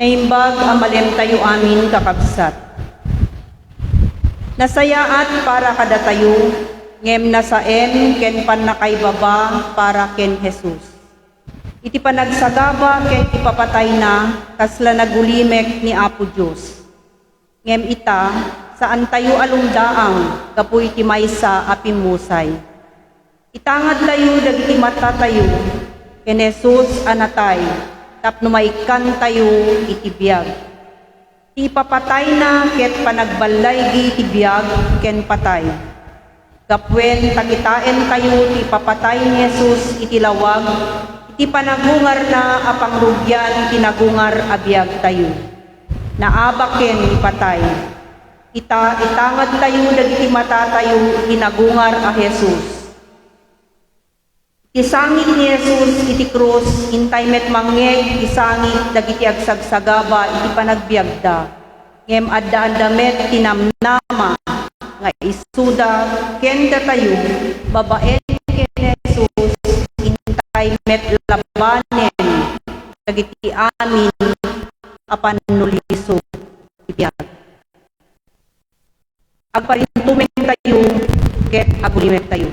Naimbag amalem tayo amin kakabsat. Nasayaat para kada tayo, ngem nasaem ken panakay baba para ken Jesus. Iti panagsagaba ken ipapatay na kasla nagulimek ni Apo Diyos. Ngem ita saan tayo alumdaang kapoy ti maysa a pimusay. Itangad tayo dagiti mata tayo ken Jesus anatay tapno maikan tayo iti biyag. Ti papatay na ket panagbalay iti biyag ken patay. Gapwen takitain tayo ti papatay ni Jesus iti lawag, iti panagungar na apangrugyan tinagungar a biyag tayo. Naabak ken ipatay. Itangad tayo dagiti mata tayo tinagungar a Jesus. Isangit ni Jesus iti krus, intay met mangyeg, isangit dagiti agsagsagaba, iti panagbiagda. Ngem adda met tinamnama, nga isuda, kenda tayo, babaen ken Jesus, intay met labanen, dagiti amin, apanuliso, ibiyag. Agparintumen tayo, ket agulimen tayo.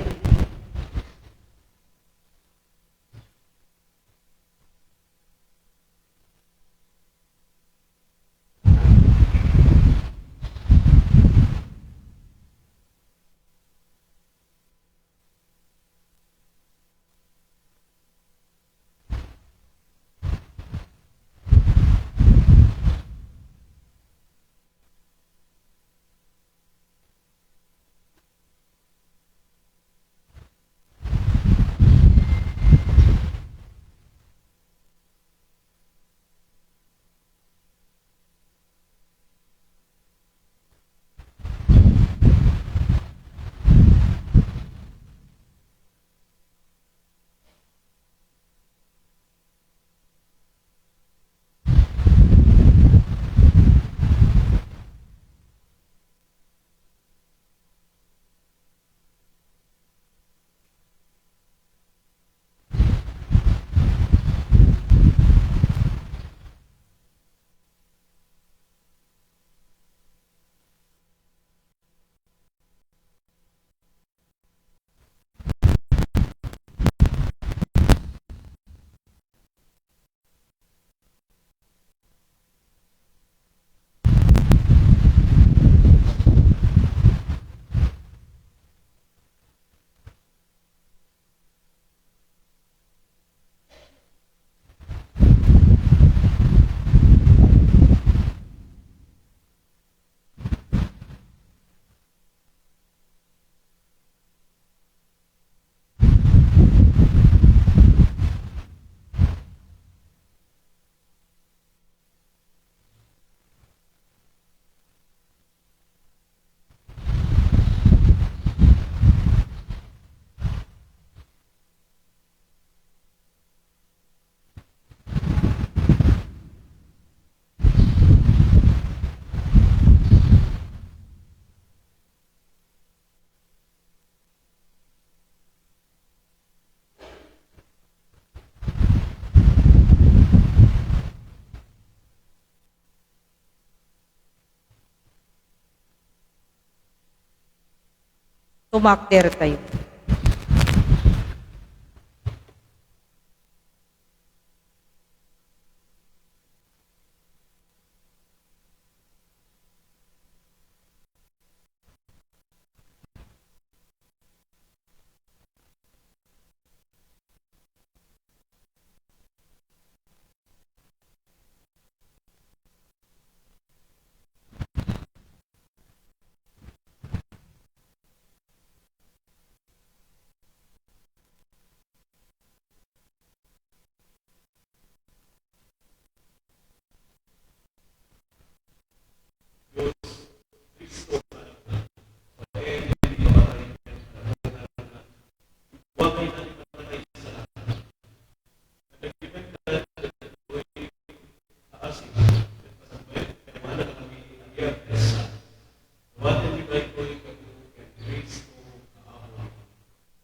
Tumakder tayo.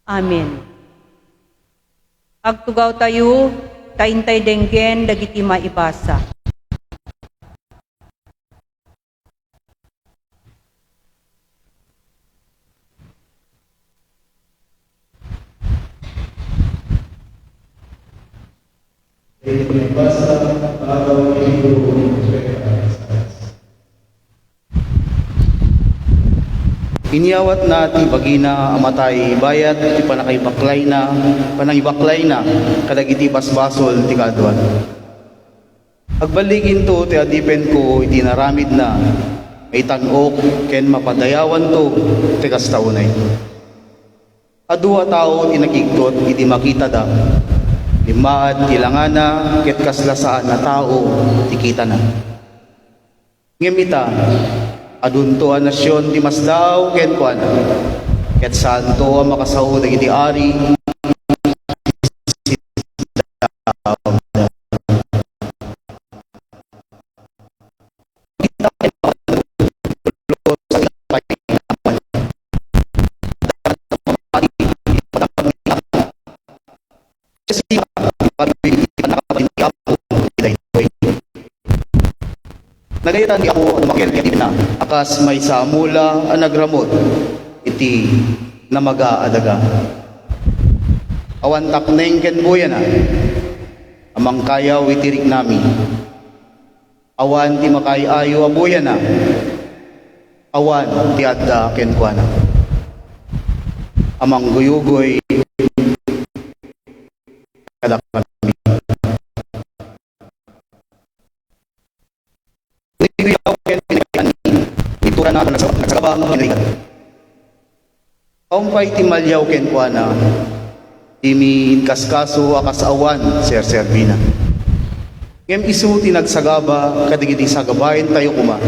Amen. Agtugaw tayo, taintay denggen dagiti maibasa. Basta araw linggo Inyawat na ti bagina amatay bayat ti panakaibaklay na kadagiti basbasol ti kadwan. Agbaligin to ti adipen ko iti naramid na may tanok ken mapadayawan to ti kastaunay. Adua tao tinagigtot iti makita da. Limaad ilangana ket kaslasaan na tao tikita na. Ngemita adunto a nasyon ti masdaw ket kuana ket santo a makasaud dagiti ari nagayitan di ako tumakil kaya na akas may samula ang nagramot iti namaga adaga awan takneng ken buya na amang kayaw itirik nami awan ti makayayo abuya na awan ti adda ken kuana amang guyugoy kada kami itura na nagsagaba ng kinaigan. Kaumpay timalyaw ken kuana timi kaskaso akas awan Sir Servina. Ngem isu tinagsagaba kadigiti sagabayen tayo kuma.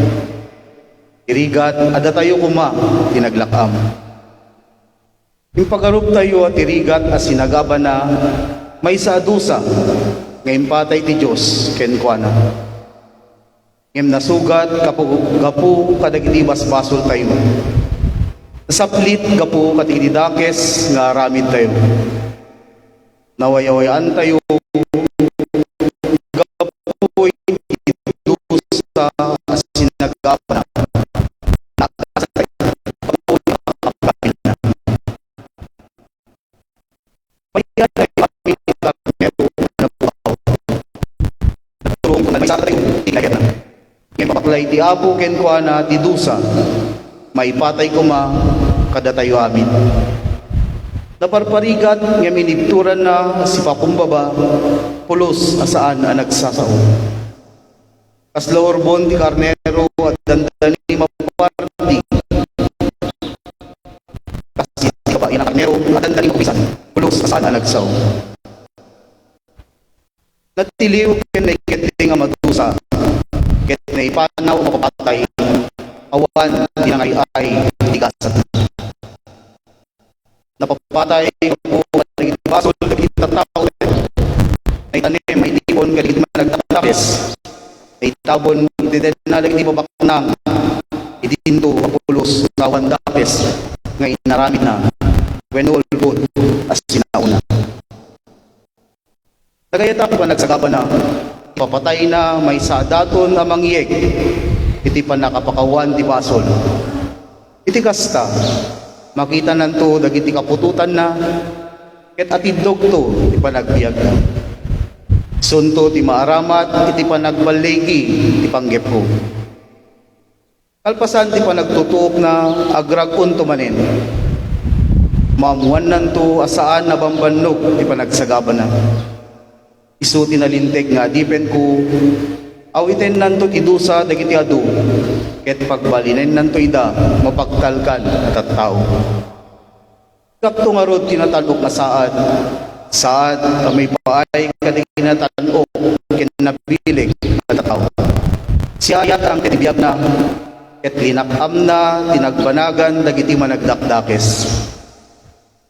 Irigat ada tayo kuma tinaglakam. Impagarup tayo at irigat as sinagaba na may saadusa ngem patay ti Dios ken kuana. Ngem nasugat gapu kadagiti basbasol tayo. Nasaplit gapu kadagiti dakes nga ramid tayo. Nawayawayaan tayo gapu idusa as sinagapa na. Paklay ti apo ken kuana ti dusa maipatay kuma kada tayo amin. Naparparigat nga minibturan na si pakumbaba pulos asaan ang nagsasao. Kaslaorbon ti karnero at dandani maparti kasi kabain ang karnero at dandani mapisan pulos asaan ang nagsao. Natiliw ken naiketi nga madusa ket naipanaw mapapatay awan tinangay ay tigasat napapatay po kaligid basol kaligid tatao ay tanim may tipon kaligid managtapes ay tabon diden na lagi babaknang idinto apulos sa awan dapes ngay naramid na when all good as sinauna nagayata pa nagsagaba na papatay na may sadaton na mangyeg iti pa nakapakawan ti basol iti kasta makita nanto dagiti kapututan na ket atidog to iti panagbiag na sunto ti maaramat iti panagbalegi iti panggep ko kalpasan ti panagtutuok na agragon to manen maamuan nanto asaan na bambannog iti panagsagaban na isu tinalintek nga dipen ko awiten nanto idusa dagiti adu ket pagbalinen nanto ida mapagtalkan at tao kapto nga rod tinatanok na saad may paay kadagiti natanok ken nabilig at tao siya ayat ang tinibiyag na ket linakam na tinagbanagan dagiti managdakdakes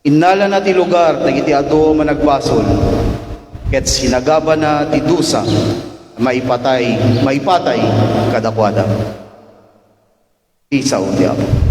innala na ti lugar dagiti adu managbasol ket sinagaba na ti dusa maipatay kadakwada isaw ti Apo.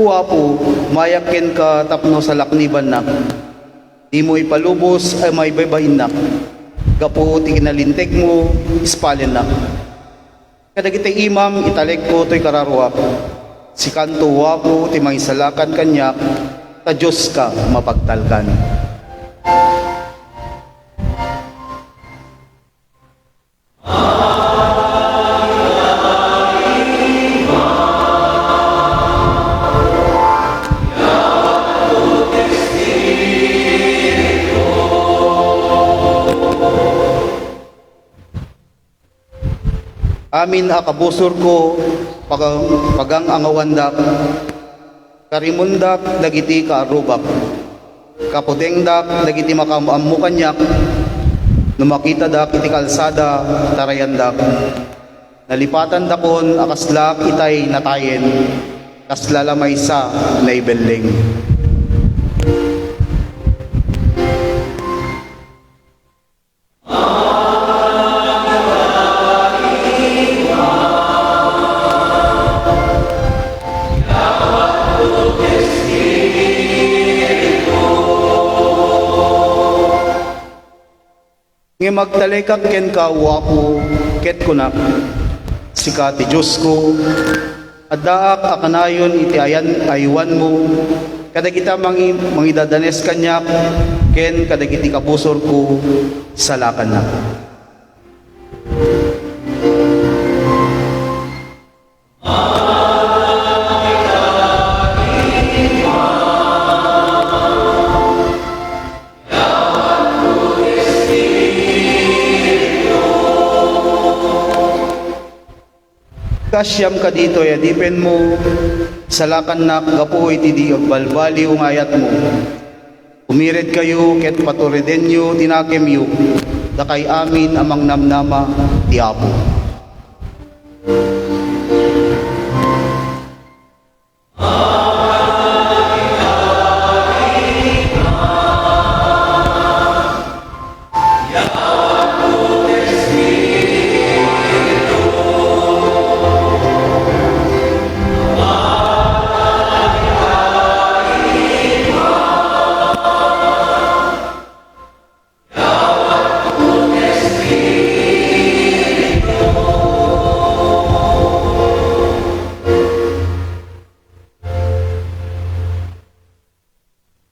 Apo, mayakin ka tapno sa lakniban na. Di mo ipalubos ay may baybayin na. Gapo ti kinalintek mo, ispalin na. Kadagiti imam, italek ko to'y kararwa. Si kanto wapo, ti may salakan kanya, ta Diyos ka mapagtalkan. Amin akabusor ko pagang angawandak karimundak dagiti kaarubak kaputengdak dagiti makamammo kanyak numakita dak iti kalsada tarayandak nalipatan dakon akaslak itay natayen kaslalamay sa naibelling. Nga magtalekak ken ka wapo ket kunak sika ti Diyos ko addaak akanayon iti aywan mo kadagita mangidadanes kanyak ken kadagiti kabusor ko salakan na. Kasyam ka dito, yadipen mo, salakan na gapo iti di balbali ungayat mo. Umired kayo, ket paturiden nyo, tinakem yu, dakay amin amang namnama, ti Apo.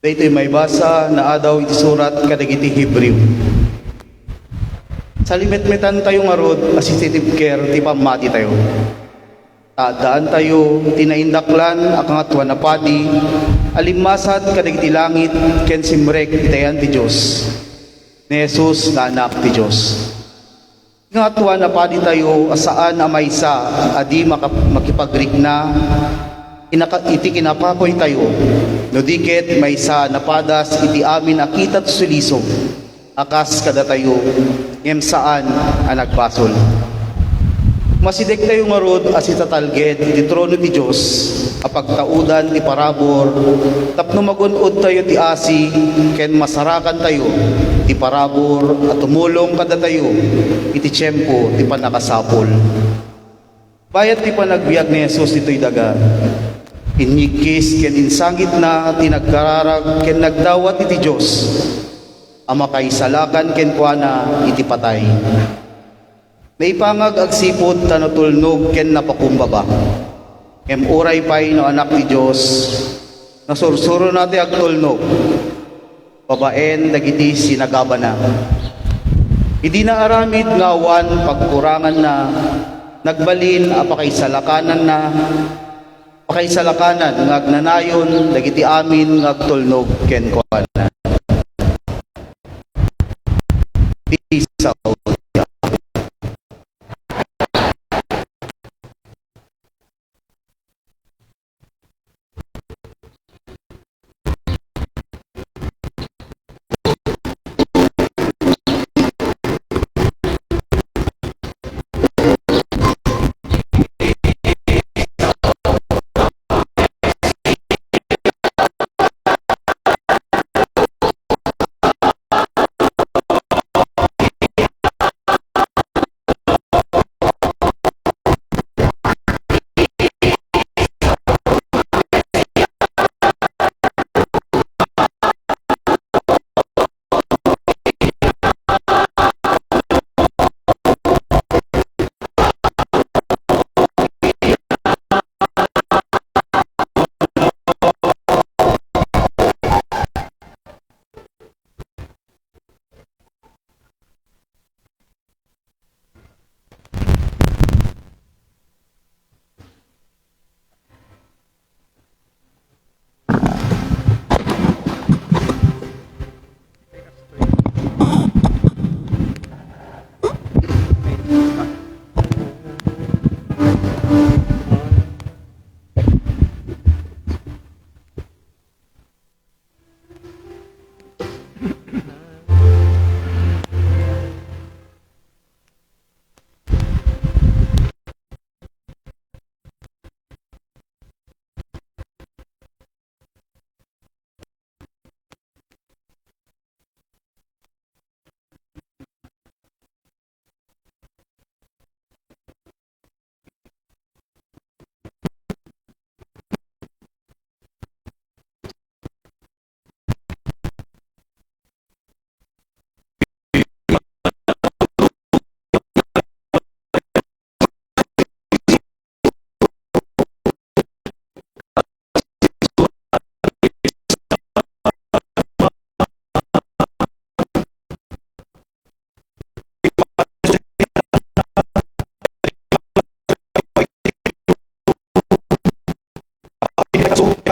Dito'y may basa na adaw iti surat kadagiti Hebreo. Sa limet-metan tayo nga rod, assistive care, ti pamati tayo. Taadaan tayo, tinaindaklan, akangatwa na padi, alimasat kadagiti langit, ken simrek, itayan ti Diyos. Ni Jesus na anak ti Diyos. Akangatwa na padi tayo, asaan amay sa, adi makipagrik na, iti kinapakoy tayo, no diket may sa napadas iti amin akitat sulisog, akas kada tayo, ngem saan ang nagbasol. Masidek tayo marod as itatalged iti trono ti Diyos, apagtaudan ti parabor, tapno magunod tayo ti asi, ken masarakan tayo ti parabor, at tumulong kada tayo iti tiyempo ti panakasapol. Bayat ti panagbiag ni Jesus ito'y daga, inyigkis ken insangit na tinagkararag ken nagdawat iti Diyos ama kay salakan ken kuana iti patay. Naipangag agsipod tanutulnog ken napakumbaba. Kem uray pay no anak ti Diyos nasursuro nati agtulnog. Babaen dagiti sinagabana. Idi na aramid nga awan pagkurangan na nagbalin apakay salakanan na pakaisalakanan ng agnanayon, dagiti amin ng agtulnog ken kuana. Isaw.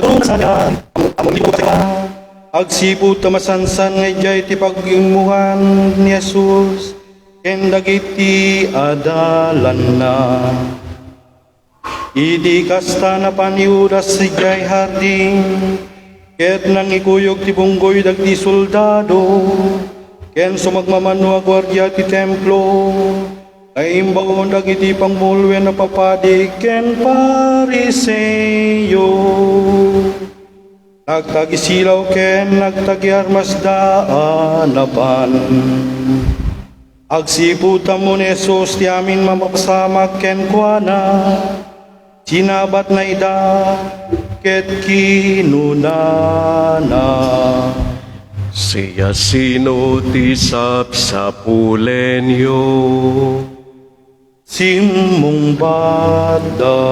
katulong sa kanya, among libo kasi ka. Agsipod tamasansan ngay jay ti paggimuhan ni Jesus, ken dagiti adalan na. Idi kasta na paniudas si jay harding, ket nang ikuyog ti bunggoy dagiti soldado, ken sumagmamano a gwardiya ti templo, ay imbawon dagiti pangmulwen na papadi ken pariseyo. Nagtagisilaw ken nagtagiarmas daanapan. Agsiputan mo ni Jesus ti amin mapasama ken kuana, sinabat na ida ket kinunana. Siya sino ti sapsapulenyo, Simong bada,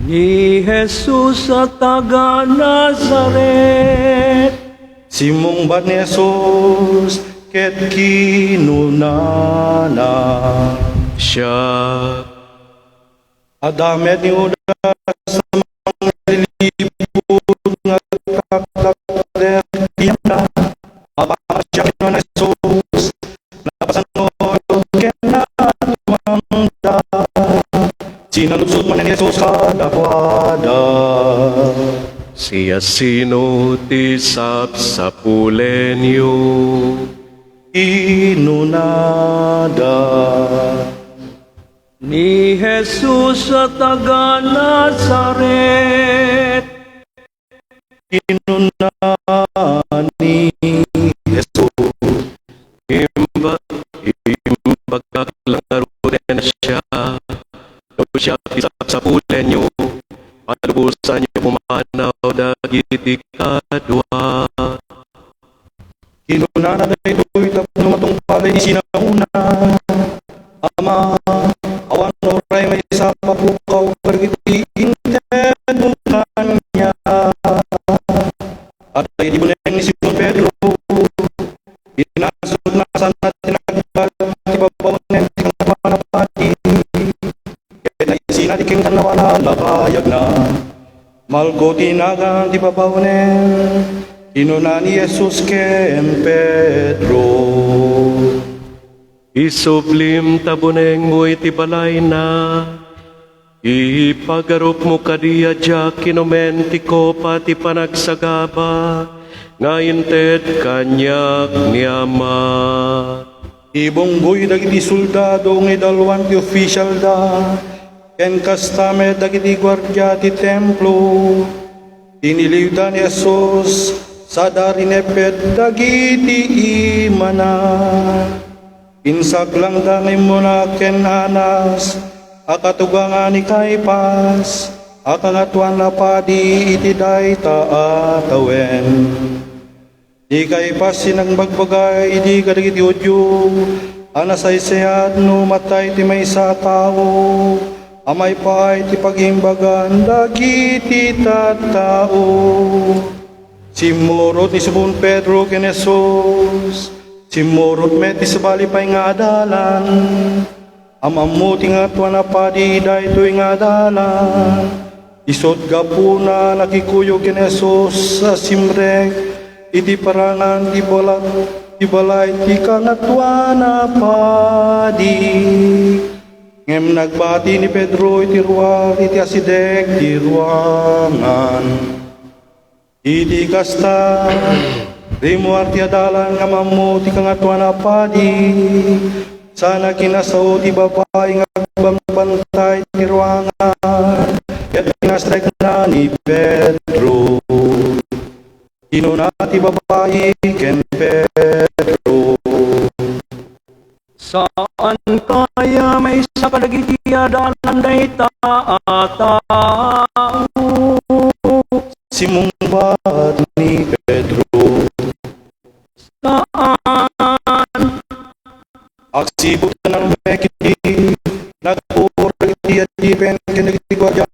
ni Jesus sa taga Nazaret. Simong bad ni Jesus ket kinunana. Siya Adamet ni Udas sa mga lilipod nga kakakler na mapasya kinuha ni Jesus napasanod kenatwanda sinalusod man ni Jesus kada kwada. siya sino ti sapsapulenyo, Inunada ni Jesus sa taga Nazaret. Inunani Jesus Imbagkaklaro na siya, daw siya ti sapsapulenyo, palubusan niyo pumanaw dagiti kadwa. Kinunana na ito'y tapno matong palay ni sinauna. Ama, awan oray may sa papukaw kargiti intenukan niya. At ay di buneng ni Simon Pedro, inasod na sana tinagbagal ti babawanen ti kanapanapati. Kaya na isinatiking tanawala lapayag na. Malko tinagan ti babawanen, inuna ni Jesus ken Pedro. Isublim tabuneng mo iti balay na, ipagarup mo kadiya dya kinomenti ko pati panagsagaba, ngayon ted kanyak ni Ama. Ibonggoy dagiti soldado ng idalwan ti official da, ken kastame dagiti gwardya ti templo, iniliw da ni Jesus sa darinepet dagiti imana. Insaklang dangay mo na ken Anas, akatugangan ni Caipas, akangatuan na padi iti dayta atawen. Di Caipas sinang bagbagay, di kadagiti udyo, anasay seyat no matay ti may sa tao, amay pa ti pagimbagan dagiti tattao. Simurot ni Simon Pedro ken Jesus, simurot met ti sabali pay nga adalan, amamuti nga tuwan na padi daytoy nga adalan. Isod gapuna nakikuyo ken Jesus sa simrek, iti parangan ti balay ti kangatuan na padi. Ngem nagbati ni Pedro iti ruwal iti asidek ti ruangan. Iti kasta rimo arti adalan nga mamuti kangatuan na padi, sana kinasaw ti babae nga bantay ti ruangan, ket kinastrek na ni Pedro. Inuna ti babae ken Pedro, Saan kaya may isa kadagiti adalan dayta atao? Simong bat ni Pedro, Saan? aksibot ng mekiti, nagpura iti at dipen ken nagiti gwadya,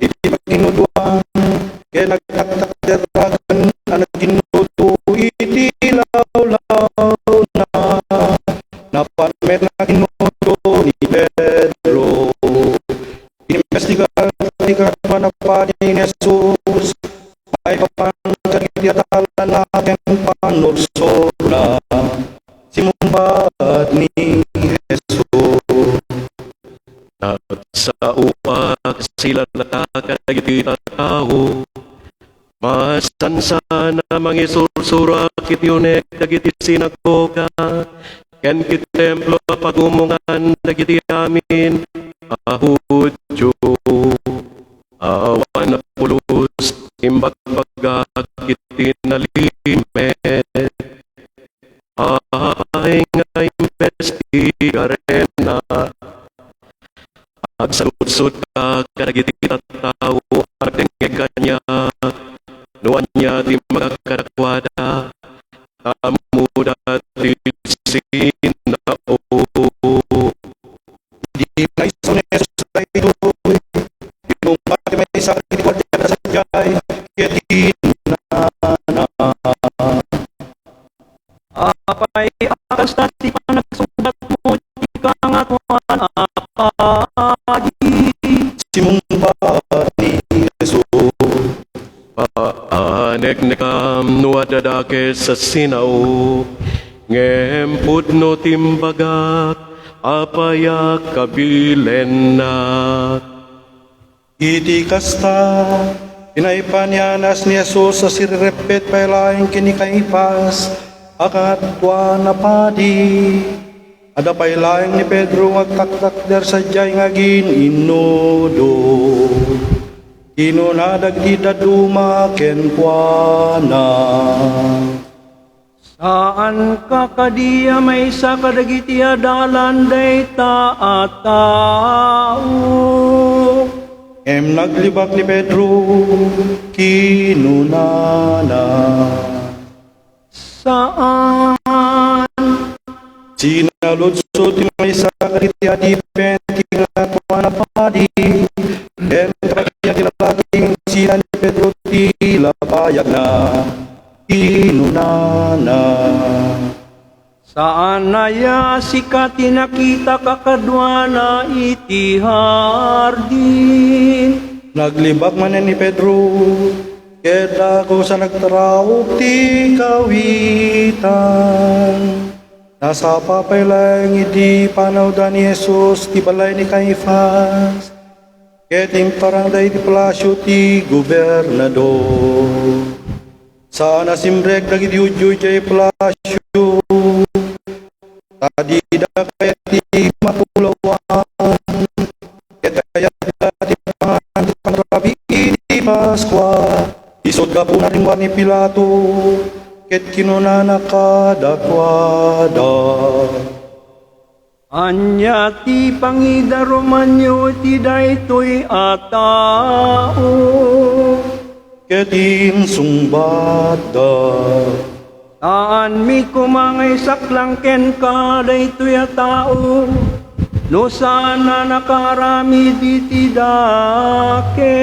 iti pagkinuduan, ken nagtaktak deragan ang nagkinudu iti lawlaw na, napanmet na kinudu ni Pedro. Inimbestigar ti katwa na padi ni Jesus panursona, simumbat ni Jesus. At sa uwag sila nakakagiti tao, masan sana mangisursurakit yunek dagiti sinagoga, ken kit templo pagumungan dagiti amin, ahudyo, awan na pulos, imbagbaga kiti nalimet, ay nga investigarena, agsaludsod ka kadagiti tao, agdengeg kanya, nuan niya di magkakadakwada, amuda ti sinao. Di may suneso sa ito, yung pati may sakit ko dyan sa jay, kaya Apay akas dati pa nagsugat mo, ika nga tuwan apagi. simumbat ni Jesus. Paanek nekam nuadadake sa sinaw, ngempud no timbagak, apaya kabilen na. Iti kasta, inaipanyanas ni Jesus sa sirrepet pailaing kinikaipas, akat kwa na padi. Ada pailaing ni Pedro agtaktak der sadyay ngagin inudo. Inunadag di daduma ken kwa na. Saan ka kadiya may sa kadagiti adalan day tao? Naglibak ni Pedro, kinunana. Saan? Sinaludsod ti may sa kadagiti adipen, kinakwa na padi. Kaya tinalaking sina ni Pedro tila payag na inunana. Saan na ya sika tinakita kakadwa na iti hardin? Naglibak man ni Pedro, keda ko sa nagtaraog ti kawitan. Nasa papailang idi panaw da ni Jesus ti balay ni Caifas. Keting parang day ti palasyo ti gobernador. Sana simbrek dagiti udyo jay palasyo. Tadi da kaya ti mapulawan. Kaya ti pangrabi iti Paskwa. Isod ka po na rin ni Pilato. Ket kinunana kadakwada. Anya ti pangidaromanyo ti daytoy atao. Ketin sungbada. Saan mi kumangay saklang ken ka daytoy atao. No sana nakarami diti dakes.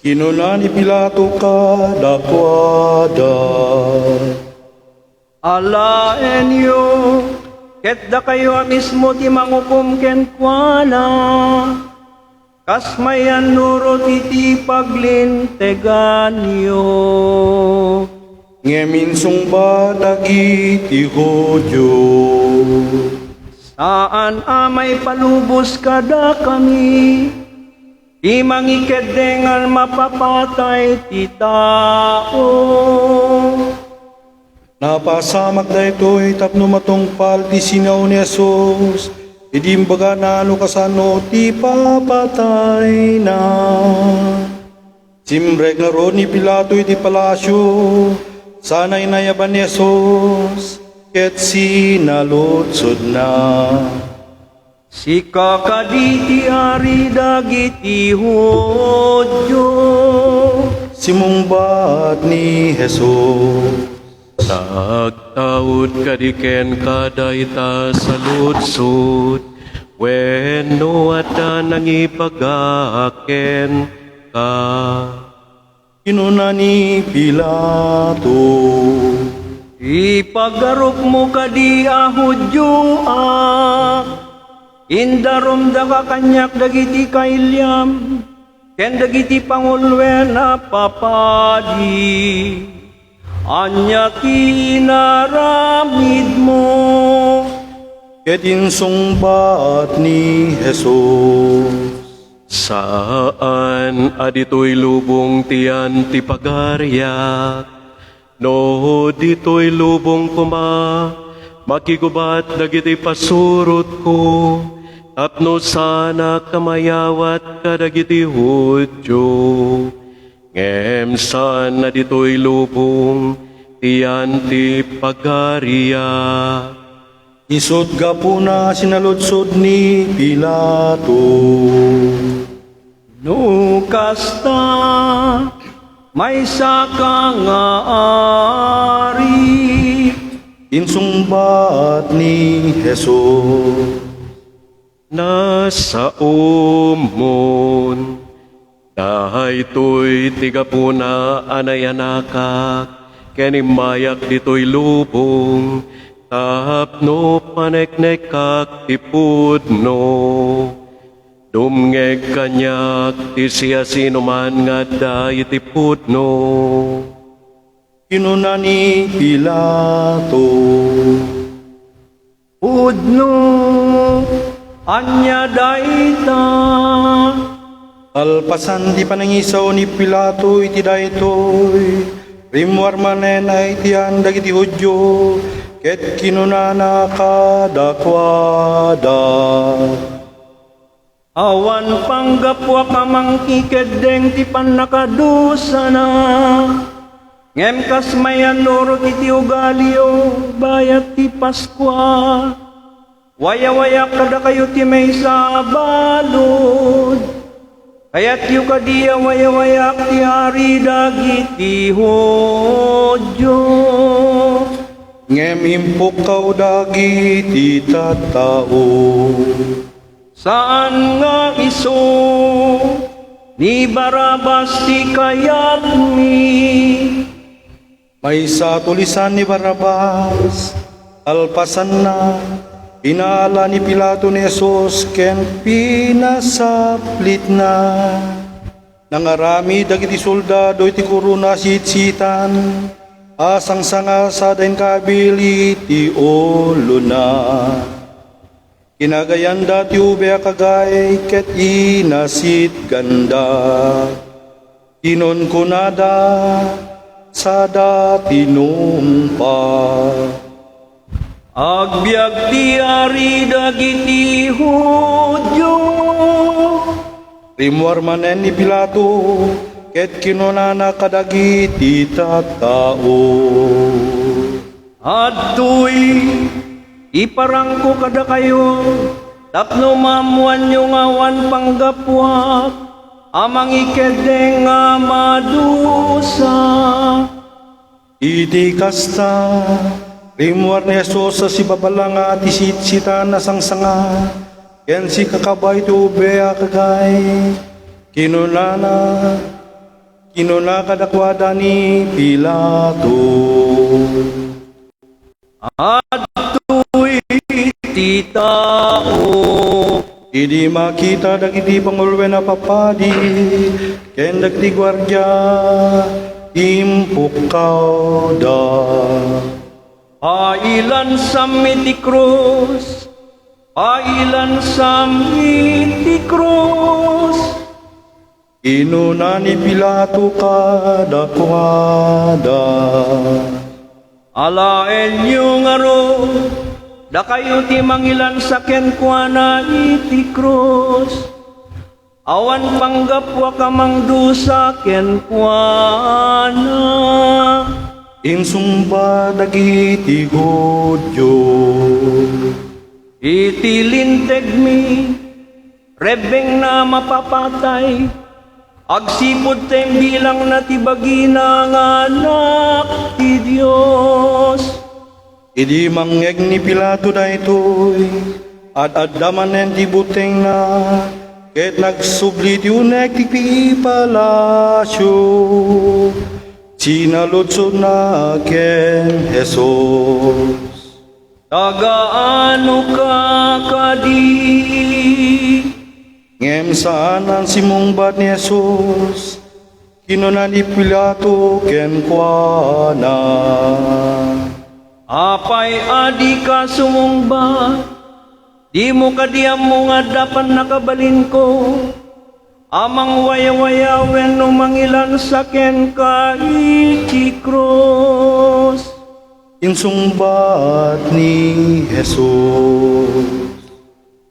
Kinuna ni Pilato kadakwada. Alaenyo, ket da kayo mismo ti mangukom ken kuana. Kas mayan nuro ti paglintegan nyo. Ngemin sungbada iti Hudyo. Saan amay palubos kada kami, di mangikedengan mapapatay ti tao. Napasamak da ito'y tapno matungpal ti sinaw ni Jesus. Idimbaga na ano kasano ti papatay na. Simrek na ron ni Pilato iti palasyo. Sana'y nayaban ni Jesus. Ket sinalutsod na. Sika kaditi ari dagiti Hudyo. Simungbat ni Jesus. Nagtaud kadiken kadayta sa lutsud, wenno ata nangipagaken ka. Kinuna ni Pilato. Ipagarok mo kadi Hudyo indarom da kakanyak dagiti kailyam, ken dagiti pangulwen na papadi. anya kinaramid mo. Ket insungbat ni Jesus. Saan adito'y lubong tiyan ti pagarya, no dito'y lubong kuma, makigubat dagiti pasurot ko, tapno sana kamayawat kadagiti Hudyo. Ngem saan adito'y lubong tiyan ti pagarya, Isod gapuna sinaludsod ni Pilato. no kasta may saka nga ari, Insungbat ni Jesus. nasa umon. Dahaytoy tigapuna anayanakak, kenimayak dito'y lubong, tapno paneknekak tipudno. Dumngeg kanyak ti siya sinuman nga dahi tipudno. Inuna ni Pilato. Pudno, anya dayta. Alpasan di panangisaw ni Pilato iti daytoy. Rimwar manen ay tiyan dagiti Hudyo. Ket kinunana kadakwada. Awan panggapwa kamang kikedeng ti panakadusa na. Ngem kas mayan lorot iti ugalio, bayat ti Paskwa. Waya-waya kada kayo ti may sabalod. Kayat yu kadiya waya-waya ti hari dagiti Hudyo. Ngem impukaw dagiti tattao. Saan nga iso ni Barabas ti kayat mi? May satulisan ni Barabas, alpasan na, pinala ni Pilato ni Jesus, ken pinasaplit na. Nangarami dagiti soldado iti kuruna sitsitan, asang sanga sa dain kabili ti ulo na. Kinagayanda ti ube kagay ket inasit ganda. Inon kunada sa dati numpa. Agbyag ti ari dagiti Hudyo. Rimwar manen ni Pilato ket kinunana kadagiti tattao. Adtoy iparangko kada kayo, tapno mamuan yung awan panggapwak, amang ikedeng nga madusa. Iti kasta, rimwar ni Jesus sa si babalanga ti sitsitan na sangsanga, ken si kakabay ti ubea kagay, kinuna kadakwada ni Pilato. Adtoy ti tao, Idi makita dagiti pangulwen na papadi, ken dagiti gwardya, impukaw da. pailan samiti krus, pailan samiti krus. Inuna ni Pilato kadakwada. Alaen yung aro, da kayo ti mangilan sa kenkwana iti krus. Awan panggapwa kamang dusa kenkwana. Insumba dagiti Hudyo. Iti linteg mi, rebeng na mapapatay. Agsipod tem bilang na tibagina nga anak ti Diyos. Idi mangeg ni Pilato daytoy, at adamanen ti buteng na, ket nagsubli ti unek ti palasyo. Sinaludsod na ken Jesus. Tagaano ka kadi? Ngem saan ang simungbat ni Jesus, Kinunan ni Pilato ken kuana. Apay adi ka sumungba, di mo kadiyam mo nga dapan nakabalin ko. Amang waya-wayawen no mangilan sa ken ka iti cross. Insungbat ni Jesus.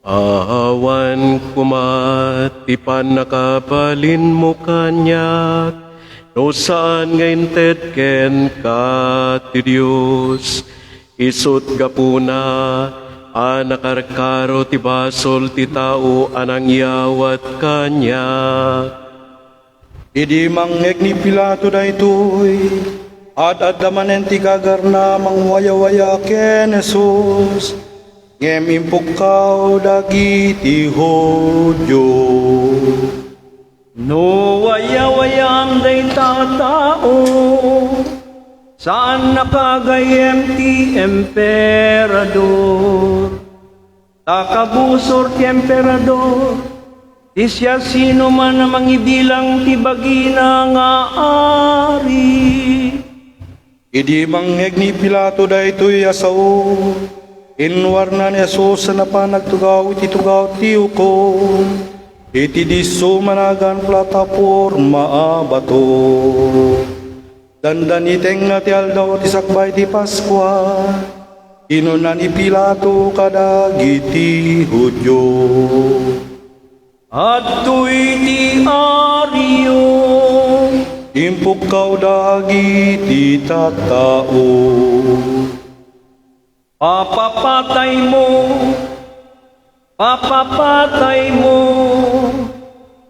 Awan kumatipan nakabalin mo kanyak, no saan ngayon ted ken ka ti Diyos. Isut gapuna, anakarkaro ti basol ti tao anang yawat kanyak. Idi mangek ni Pilato daytoy, at adamanen ti gagarna mangwaya-waya ken Jesus. Ngem impukaw dagiti Hudyo. No waya-wayam day tatao, saan nakagayem ti emperador? Takabusor ti emperador, di siya sino man na mangibilang ti bagina nga ari. Idi mangeg ni Pilato daytoy asao, inwarna ni Jesus na panagtugaw iti tugaw ti ukom, iti diso managan plataporma abato. Dandan iteng na ti aldaw ti sakbay ti Paskwa, inunan ni Pilato kadagiti Hudyo. At ti ariyo, Impukaw dagiti tattao. papapatay mo,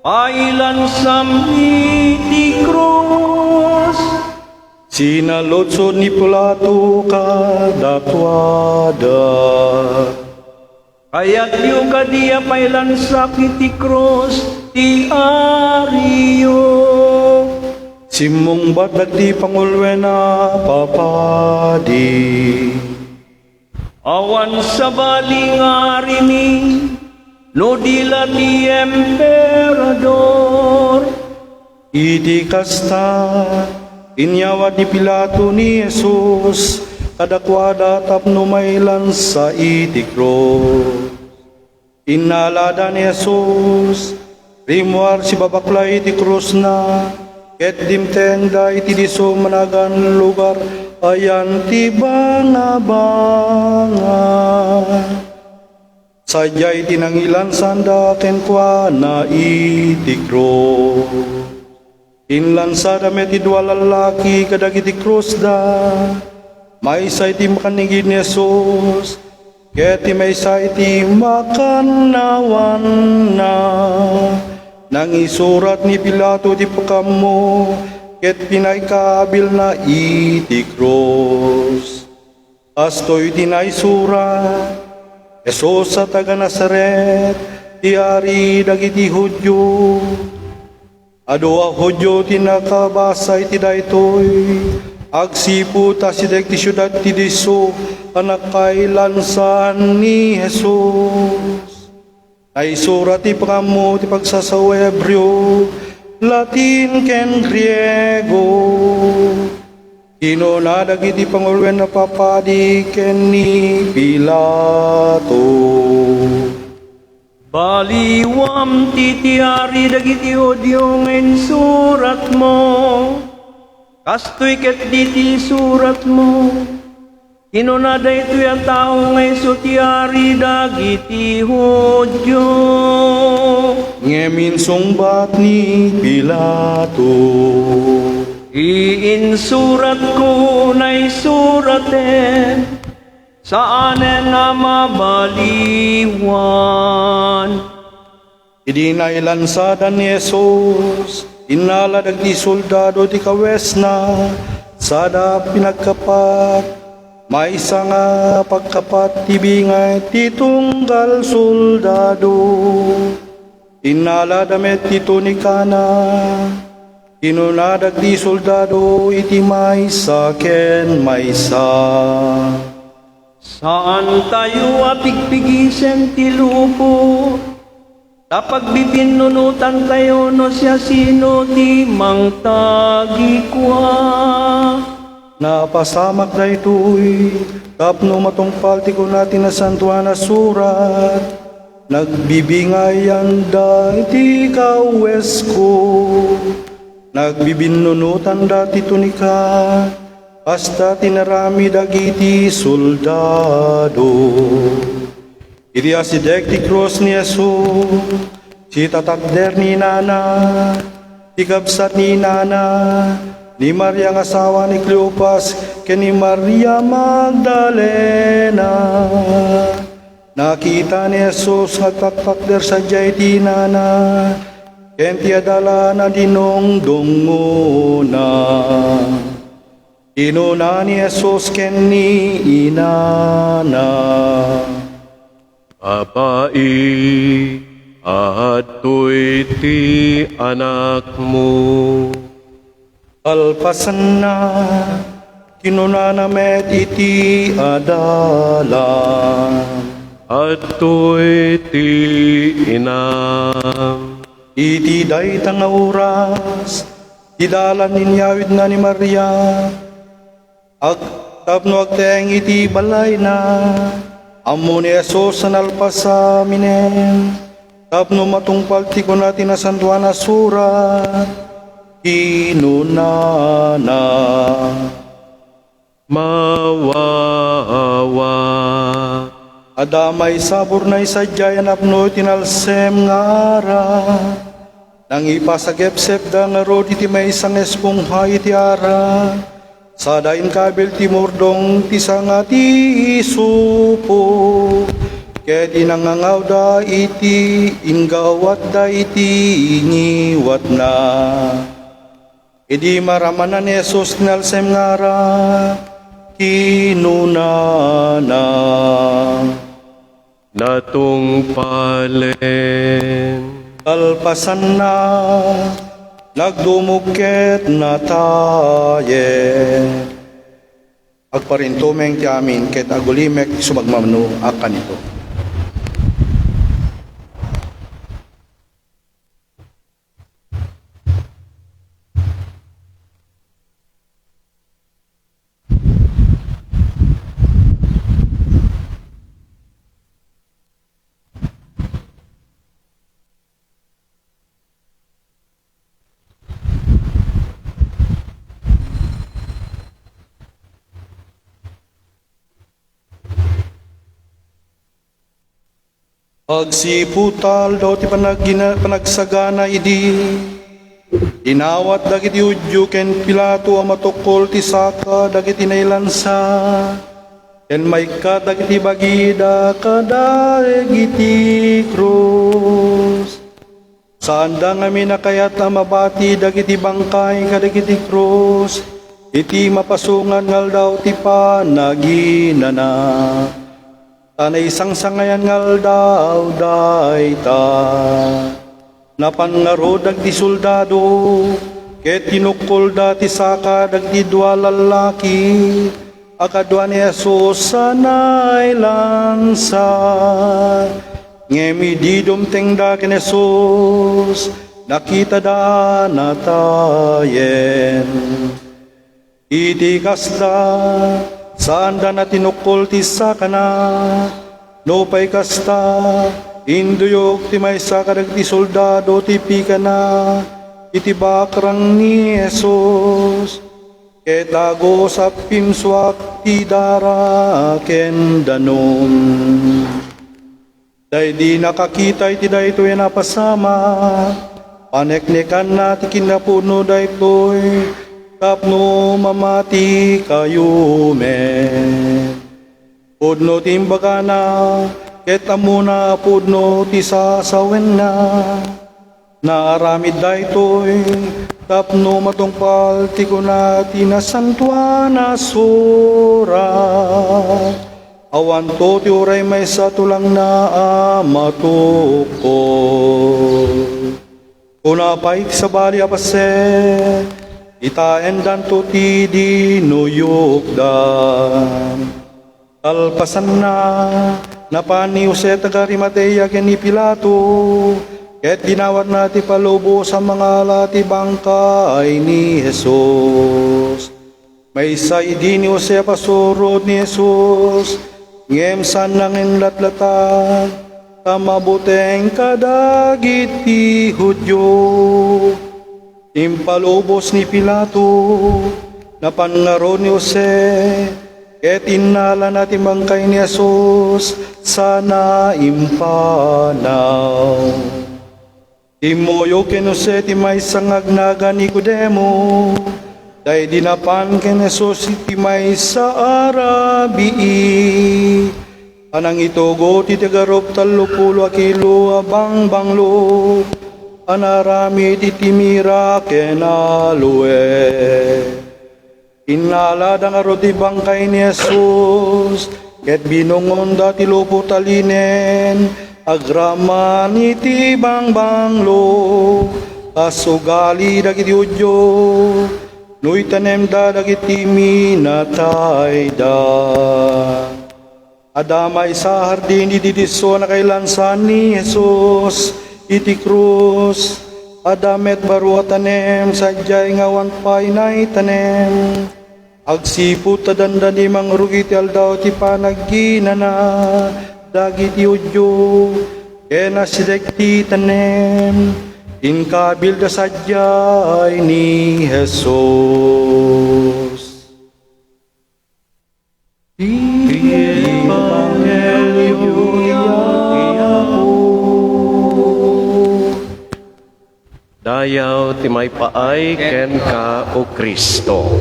pailansam iti cross. Sinalotsod ni Pilato kadatwada. Kaya't yu kadiya pailansak iti cross, ti ariyo. Simong badag di pangulwen na papadi. Awan sa balingari ni, no dila ti emperador. Iti kasta, inyawad ni Pilato ni Jesus, kadakwada tapno mailan sa iti cross. Inalada ni Jesus, rimuar si babaklay iti cross na, ket dimteng da iti diso managan lugar, ayan ti banga. Sadyay tinangilan sanda ken kwa na iti cross. Inlansada met idwa lalaki kadagiti krus da, maysa iti makanigid ni Jesus, ket maysa iti makanawan na. Nang isurat ni Pilato ti pakamo, ket pinaikabil na iti krus. Astoy tinaisurat, Jesus sa taga Nazaret, ti ari dagiti Hudyo. Ado a Hudyo tinakabasa iti daytoy, agsiputa si dek ti syudad ti diso, anak kailansan ni Jesus. Naisurat ti pakamo ti pagsasaw Hebreo, Latin ken Griego. Kinuna dagiti pangulwen na papadi ken ni Pilato. Baliwam titiari dagiti Hudyo ngayon surat mo, kastoy ket diti surat mo. Kinunada ito yung tao ngayon sutiari dagiti Hudyo. Ngemin sungbat ni Pilato. Iinsurat ko na isuraten, saanen na mabaliwan. Idi na ilansada ni Jesus, inaladag ti soldado ti kawes na, sada pinagkapat, may isa nga pagkapat ti bingay ti tunggal soldado. Inaladamet ti tunikana, inunadag ti soldado iti maysa ken maysa. Saan tayo apigpigisen ti lupo? Tapag bibinunutan tayo no siya sino di mang tagi kwa. Napasamak na ito'y tapno matungpal ti ko natin na santuan na surat. Nagbibingayan da iti kawes ko. Nagbibinunutan dati tunika. Hasta tinarami dagiti soldado. Iti asidek ti cross ni Jesus. Si tatakder ni Nana. Ti kabsat ni Nana. Ni Maria ang asawa ni Cleopas, ken ni Maria Magdalena. Nakita ni Jesus nagpakpakder sa jay tinana, ken ti adala na dinong dunguna. Inuna ni Jesus ken ni inana. Babae, ato'y ti anak mo. Alpasan na, kinuna na met iti adala. Ato'y ti inam. Iti day tanga oras, idalan ninyawid na ni Maria. Tapno agteng iti balay na, amo ni Jesus ang alpasa minen. Tapno matungpal ti ko natin na santuan na surat. Kinunana Mawawa. adamay sabor na isadyayan apno tinalsem ngara nang ipasagepsep da nga rod iti may isang espongha iti ara sa dain kabil ti mordong ti sanga ti isupo ket inangangaw da iti inggawat da iti ingiwat na. Idi maramanan ni Jesus tinalsem ngara, kinunana. Natungpalen. Alpasan na, nagdumugket na taye. Agparintumeng ti amin, ket agulimek sumagmamno akan ito. Agsiputal daw ti panagsagana idi. Inawat dagiti udyo ken Pilato ang matukol ti saka dagiti nailansa. Ken maika dagiti bagida kadagiti krus. Saan da ngami nakayat na mabati dagiti bangkay kadagiti krus. Iti mapasungan ngal daw ti panaginana. Tanay isang sangayan ngal daw dayta. Napangaro dagdi soldado, ket tinukol dati saka dagdi dua lalaki, akadwa ni Jesus sanay lansa. Ngemi di dumteng da ken Jesus, nakita da natayen. Iti kasda, saan da na tinukol ti sakana, no pay kasta, induyok ti may sakadag ti soldado ti pikana, iti bakrang ni Jesus, ketago sa pimswak ti dara ken danom. Day di nakakita iti daytoy napasama, paneknekan na ti kinapuno daytoy, tapno mamati kayo men. Pudno timbaga na, ket amuna pudno ti sasawen na. Naaramid daytoy, tapno matungpal ti kuna ti nasantua na surat. Awan to ti uray may sa tulang na matukol. Kuna pa'y sa bali apase, itaendan to ti dinuyukdan. Alpasan na, napani Jose taga Arimatea ken ni Pilato, Ket ginawat nati palubo sa mga lati bangkay ni Jesus. May sa idi ni Jose pasurod ni Jesus, ngem san nangin latlatag, tamabuteng kadagit ti Hudyo. Impalubos ni Pilato, napangaro ni Jose, ket inala natin bangkay ni Jesus, sana impanaw. Timoyo ken Jose ti may sangagnaga ni Nicodemo, day dinapan ken Jesus ti may sa arabii. Anang itogo ti tagarop 30 kilo abang banglo, anarami ti timira ken aloe. Inala dangaro ti bangkay ni Jesus, ket binungon dati lupo talinen, agraman iti bangbanglo, kasugali dagiti Hudyo, nuy tanem da dagiti minatay da. Adamay sa hardin ididiso na kailansan ni Jesus, iti krus, adamet baru tanem, sadyay ngawan pay na itanem. Agsiput tadanda ni mangrugi ti aldaw ti panagginana, dagiti Hudyo, kena sidek ti tanem, inkabil da sadyay ni Jesus. Dayaw ti may paay ken ka o Kristo.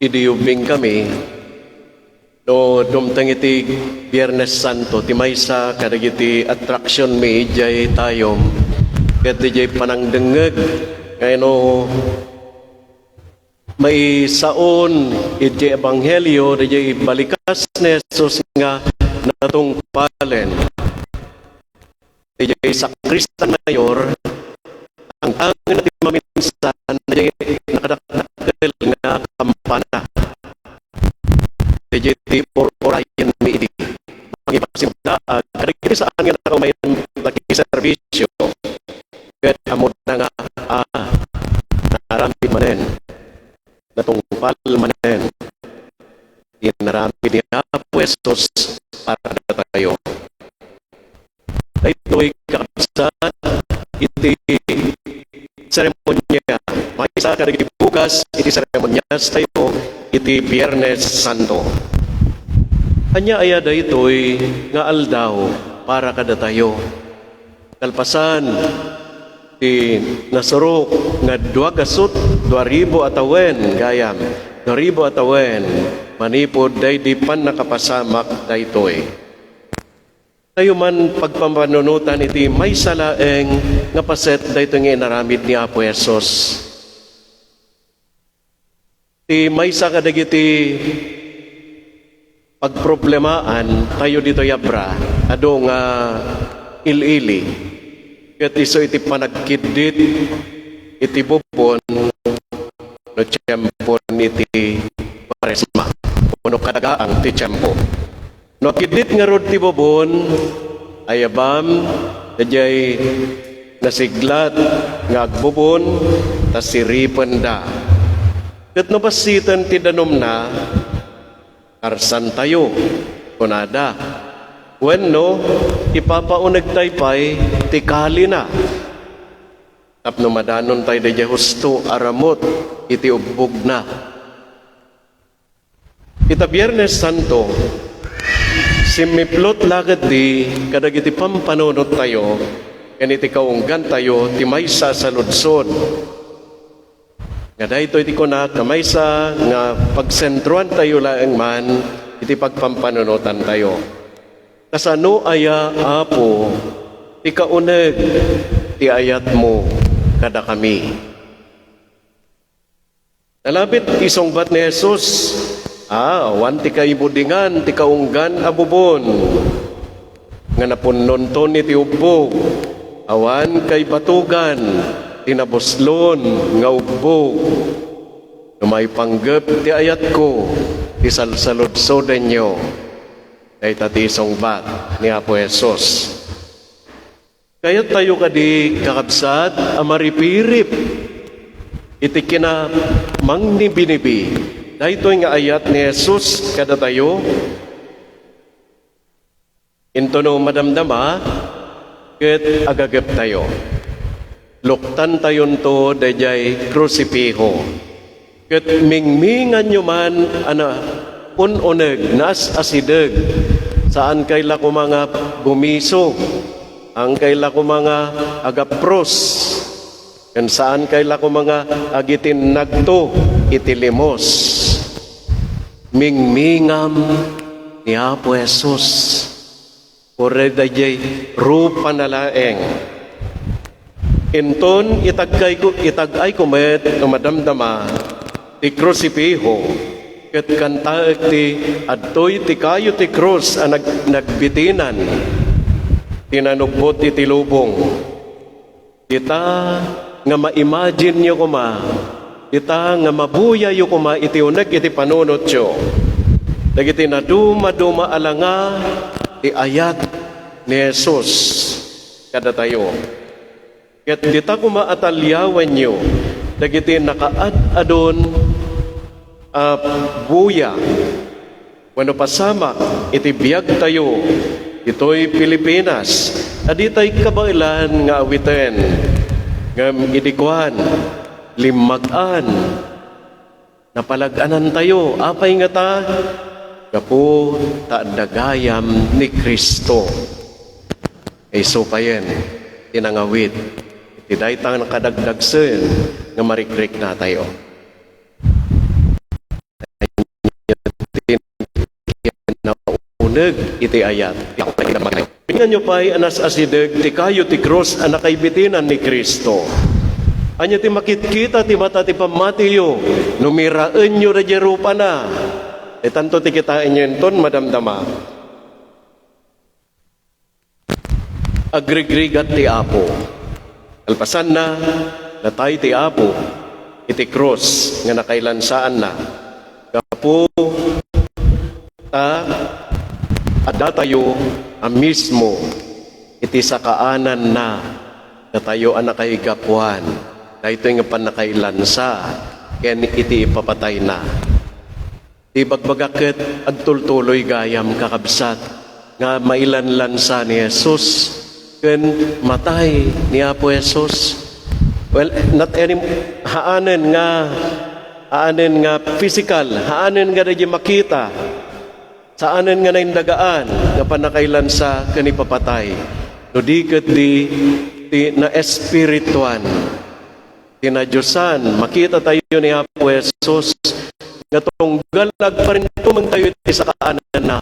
Idiyubing kami no dumtang iti Biyernes Santo ti maysa kadagiti attraction mi jay tayom ket jay panangdengeg kayno may saon iti ebanghelyo jay balikas ni Jesus nga natungpalen jay sakristan mayor ang angin natin maminsan jay nakadakdakkel nga kampana DJT for Orion Midi. Ang ipasimdaag, kadagiti saan nga nakaumayin servisyo. Ket amod na nga, narami manen, natungpal manen, inarami ni Apo Jesus para na tayo. Ito'y kakabsat, iti seremonya, may isa kadagiti bukas, iti seremonya tayo, iti Biyernes Santo. Anya ayada ito'y nga aldaw para kada tayo. Kalpasan, ti nasurok nga 2,000 atawen gayam. 2,000 atawen, manipod day di pan nakapasamak da ito'y. Tayo man pagpamanunutan iti may salaeng nga paset da ito nga inaramid ni Apo Jesus. Ti may sa kadagiti pagproblemaan tayo dito yabra ado nga ilili ket iso iti panagkidit iti bubon no tiyempo iti paresma uno kadagaang ti tiyempo no kidit nga rod ti bubon ayabam dayay nasiglat nga agbubon tas siripen da ket no pasitan ti danom na arsan tayo, kunada. Wenno, ipapaunag tayo pa'y tikali na. Tapno madanon tayo de husto aramot, iti ubog na. Ita Biyernes Santo, simiplot lagad di, kadag iti pampanunot tayo, kaniti kaunggan tayo, ti maysa sa ludsod. Nga dahito iti ko na kamaysa nga pagsentruan tayo laeng man iti pagpampanunutan tayo. Kasano aya Apo ti kauneg ti ayat mo kada kami. Nalapit isongbat ni Jesus, wan ti kaibudingan ti kaunggan abubon nga napunonton iti ubbog, awan kay batugan, tinabuslon nga ubbog. Numay panggap ti ayat ko, ti salsaludsoden nyo, ay tatisong bat ni Apo Jesus. Kaya tayo kadi kakabsat, amaripirip, iti kina mangnibinibi. Dahito nga ayat ni Jesus kada tayo, into no madamdama, ket agagap tayo. Luktan tayon to dayjay krusipiho. Ket mingmingan nyo man, ununeg, nas asideg, saan kaila ko mga bumiso, ang kaila ko mga agapros, kan saan kaila ko mga agitin nagto, itilimos. Mingmingam ni Apo Jesus, pure dayjay rupa na laeng. Inton itagay ko met madamdama ti krusipiho, ket kantaek ti adtoy ti kayo ti krus ang nagbitinan, tinanugbot iti lubong. Ita nga ma-imagine nyo kuma, ita nga mabuya yo kuma iti uneg iti panunot yo. Dagiti naduma-duma alanga ti ayat ni Jesus kada tayo. Ket dita kuma atalyawan nyo, dagiti nakaad-adon buya, wano pasama iti biyag tayo, ito'y Pilipinas, aditay kabailan nga awiten, nga idikuan, limagan, napalaganan tayo, apay nga ta, kapo taadagayam ni Kristo. Ay supayen, tinangawid, itiday tang nakadagdagsen, nga marikrik na tayo. Uneg iti ayat. Tingnan nyo pa'y anas asideg, ti kayo ti krus, anakaibitinan ni Kristo. Anya ti makitkita ti mata ti pamatiyo, numiraan nyo na jerupa na. E tanto ti kitain nyo inton, madamdama. Agrigrigat ti Apo. Alpasan na, natay ti Apo, iti krus, nga nakailansaan na. Kapo, ada tayo ang mismo iti sakaanan na tayo ang nakahigapuan dahito yung panakailansa ken iti ipapatay na. Di bagbagakit agtultuloy gayam kakabsat nga mailanlansa ni Jesus ken matay ni Apo Jesus. Well, not any haanen nga physical, haanen nga na makita, saanen nga naindagaan nga panakailan sa kanipapatay. No di ket di na espirituan, tinadyosan, makita tayo ni Apo Jesus, nga tunggal nagparin tumang tayo iti sa kaanan na,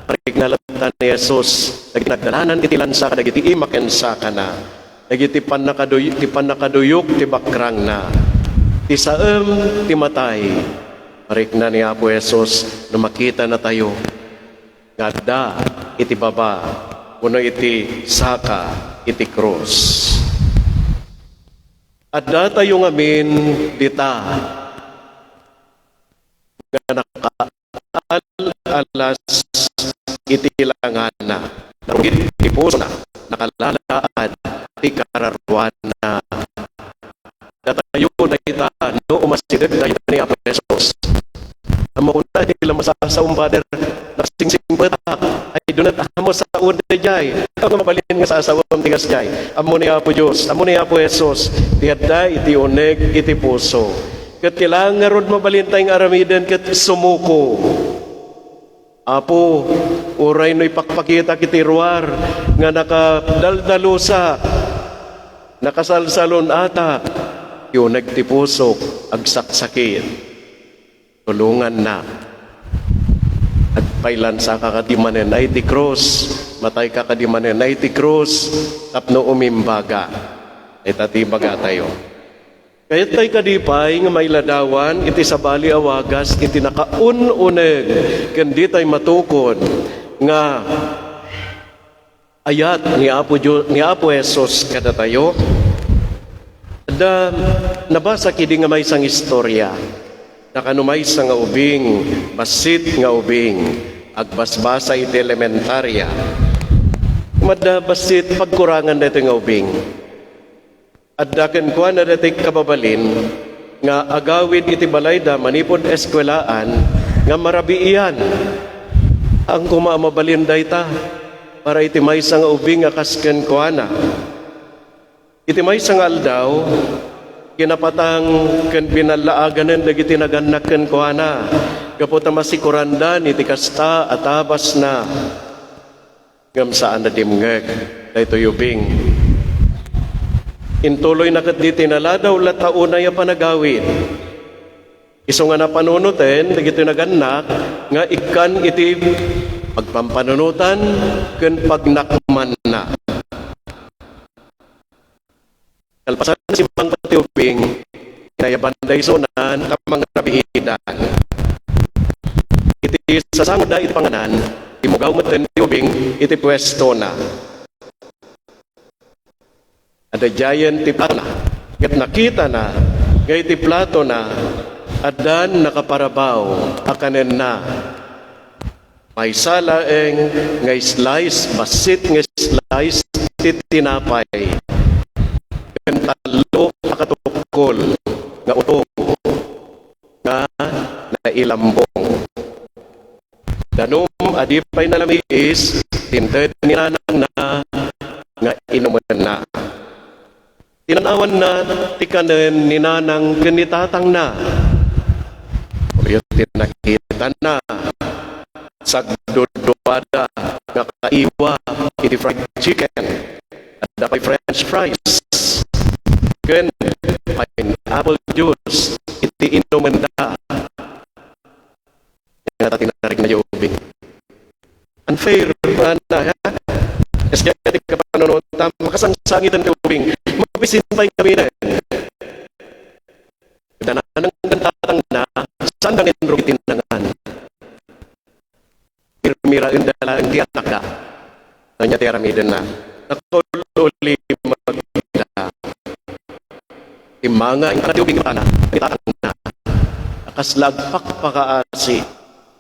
paringnalatan ni Jesus, nagdalanan iti lansa ka, nagiti imakensa ka na, nagiti panakaduyok, ti bakrang na, ti saem, ti matay, parik na ni Apo Jesus na makita na tayo nga da iti baba kuno iti saka iti krus. Adda tayo ngamin dita nga nakaalas iti langana iti puso na nakalalaan iti kararwan na datayo na ita no umasideg tayo ni Apo Jesus. Amo na nila masasawang Father, nasingsing patak, ay doon at amo sa uday jay, ang mabalin nga sasawang tigas jay. Amo ni Apo Diyos, amo ni Apo Jesus, tiyada iti uneg iti puso. Kat kailangan rod mabalin tayong aramiden kat sumuko. Apo, uray no'y pakpakita kiti ruar, nga nakadaldalusa, nakasalsalon ata, yung nagtipusok, agsaksakit, tulungan na. At pailan sa kakadimanen ay ti krus, matay kakadimanen ay ti krus, tapno umimbaga, ay tatibaga tayo. Kaya tayo kadipay nga may ladawan, iti sabali awagas, iti nakaun-uneg, kandi tayo matukod, nga ayat ni Apo Jesus kada tayo. Da nabasa kidi nga may isang istorya. Nakanumay sa nga ubing, basit nga ubing, agbasbasa iti elementarya. Madda basit pagkurangan dito nga ubing. At daken ko na dito kababalin, nga agawid iti balayda manipod eskwelaan, nga marabiian. Ang kumamabalin dayta, para iti may nga ubing nga kasken ko na. Iti may nga aldaw, kinapatang ken binalaaganen dagiti naganak ken kuana kapota masikurandan iti kasta at abas na ngam saan na dimngeg dayto yubing intuloy na ket di tinaladaw latauna ya panagawid iso nga napanunuten dagiti naganak nga ikan iti pagpampanunutan ken pagnakman na. Kalpasan si Bang Patiubing, kinayabanday sunan, kamang rabihidan. Iti sasangod na iti panganan, imugaw mo Patiubing, iti pwesto na. Ada giant ti plato na, kat nakita na, ngay iti plato na, adan nakaparabaw, akanen na. May salaeng, ngay slice, basit ngay slice, titinapay. Talo akatukol nga utong nga nailambong danom adipay na lamiis tinted ni nanang na nga inuman na tinanawan na tikanen ni nanang genitatang na ulit tinakita na sagdodwada nga kaiwa iti fried chicken at dapay french fries ken pineapple juice iti inuman da nga tinarig na yubing unfair na ha esgati ka panonood makasangsangitan yubing mabisin pa kami na dananang kantatang na saan kang inrugitin nangan pirmira indala hindi anak ka kanya tiaramidan na nakululi magpida mga ang katiyubing na itatang na akaslagpak pakaasi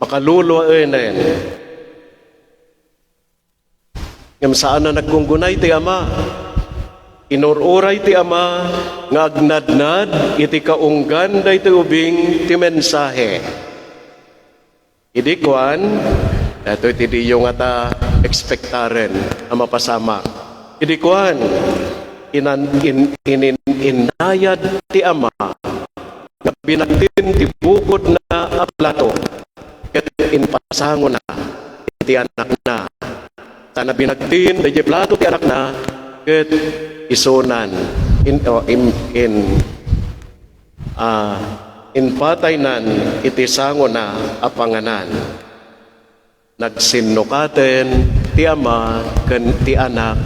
makalulo enen ngam saan na nagkunggunay ti ama inururay ti ama nga agnadnad iti kaunggan day ti ubing ti mensahe idi kuan dato iti diyo nga ta ekspektaren ang mapasama idi kuan inayad ti ama nga binagtin ti bukod na plato ket inpasango na ti anak na sana binagtin ti plato ti anak na ket isunan inpataynan iti sango na apanganan nagsinukaten ti ama ken ti anak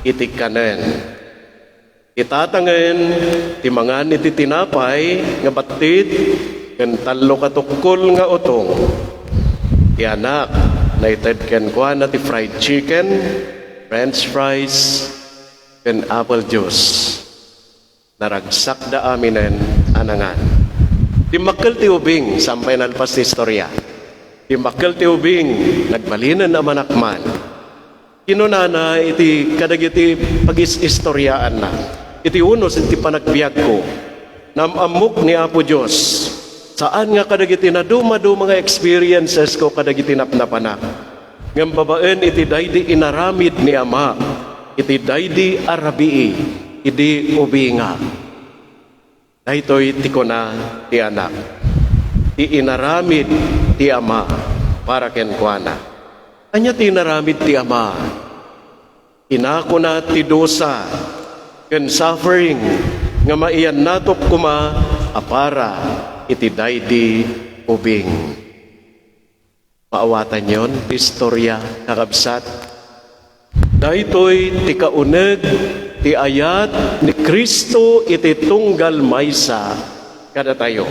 iti kanen itatangen ti mangan iti tinapay nga batit ken tallo katukol nga utong ti anak na ited ken kuana ti fried chicken french fries ken apple juice naragsak da aminen anangan ti makkel ti ubing sampay nalpas ti istorya ti makkel ti ubing nagbalinan na manakman kinunana iti kadagiti pagis-istoryaan na iti unos iti panagbiag ko namamok ni Apo Diyos saan nga kadagiti na duma-duma mga experiences ko kadagiti napnapanak ngam babaen iti daydi inaramid ni ama iti daydi arabii iti ubinga daytoy ti kuna ti anak ti inaramid ti ama para ken kuana anya ti inaramid ti ama inako na ti dosa ken suffering nga maiyan natop kuma apara iti daydi ubing maawatan yon istorya kakabsat daytoy ti kauneg ti ayat ni Kristo iti tunggal maysa kada tayo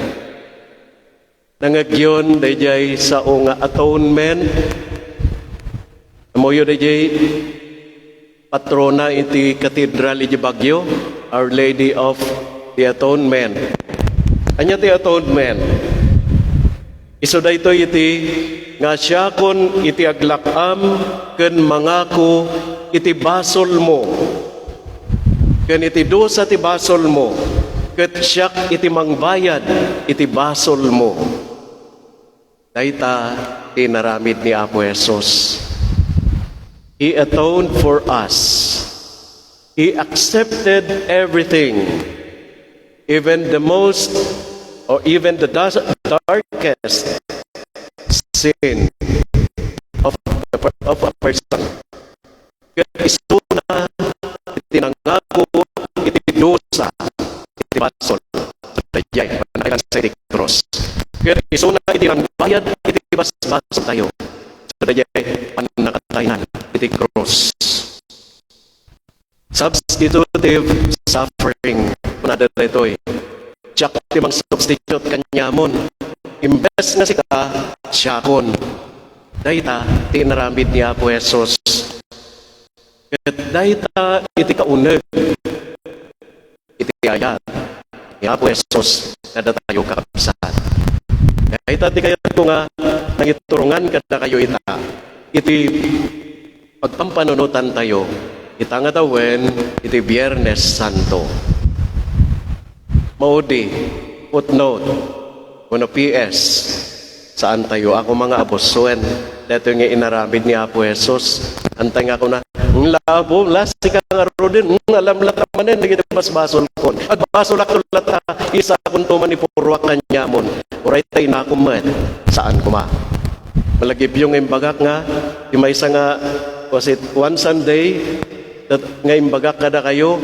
nangagyon dayjay sao nga atonement moyo dayjay patrona iti Cathedral iti Baguio, Our Lady of the Atonement. Anya ti atonement? Iso daytoy iti nga siya kon iti aglakam ken mangako iti basol mo. Ken iti dosa ti basol mo. Ket siya iti mangbayad iti basol mo. Dayta tinaramid ni Apo Jesus. He atoned for us. He accepted everything, even the most or even the darkest sin of a person. Kaya isuna itinangako iti dosa iti basol dayay panagan sa iti cross. Kaya isuna itinangbayad iti basbas tayo sa dayay panakatayan iti cross. Substitutive suffering panada ito'y siya timang substitute kanyamon. Imbes nga sika siyakon. Dayta tinaramid ni Apo Jesus. Ket dayta iti kauneg iti ayat ni Apo Jesus kada tayo kakabsat. Dayta ti kayat ko nga nangiturungan kada kayo iti pagpampanunutan tayo. Itanga tawen iti Biyernes Santo. Maudi, footnote, kuno PS, saan tayo? Ako mga abosuen. Dito nga inaramid ni Apo Jesus. Antay nga ko na, labo, lasti ka nga rodin, alam latamanin, naging basbasol kon. At basol ako lata, isa akong tuman ni Purwak kanyamon. Uray tayo na ako man. Saan ko ma? Malagip yung imbagak nga, yung may isa nga, was it one Sunday, nga imbagak kada kayo,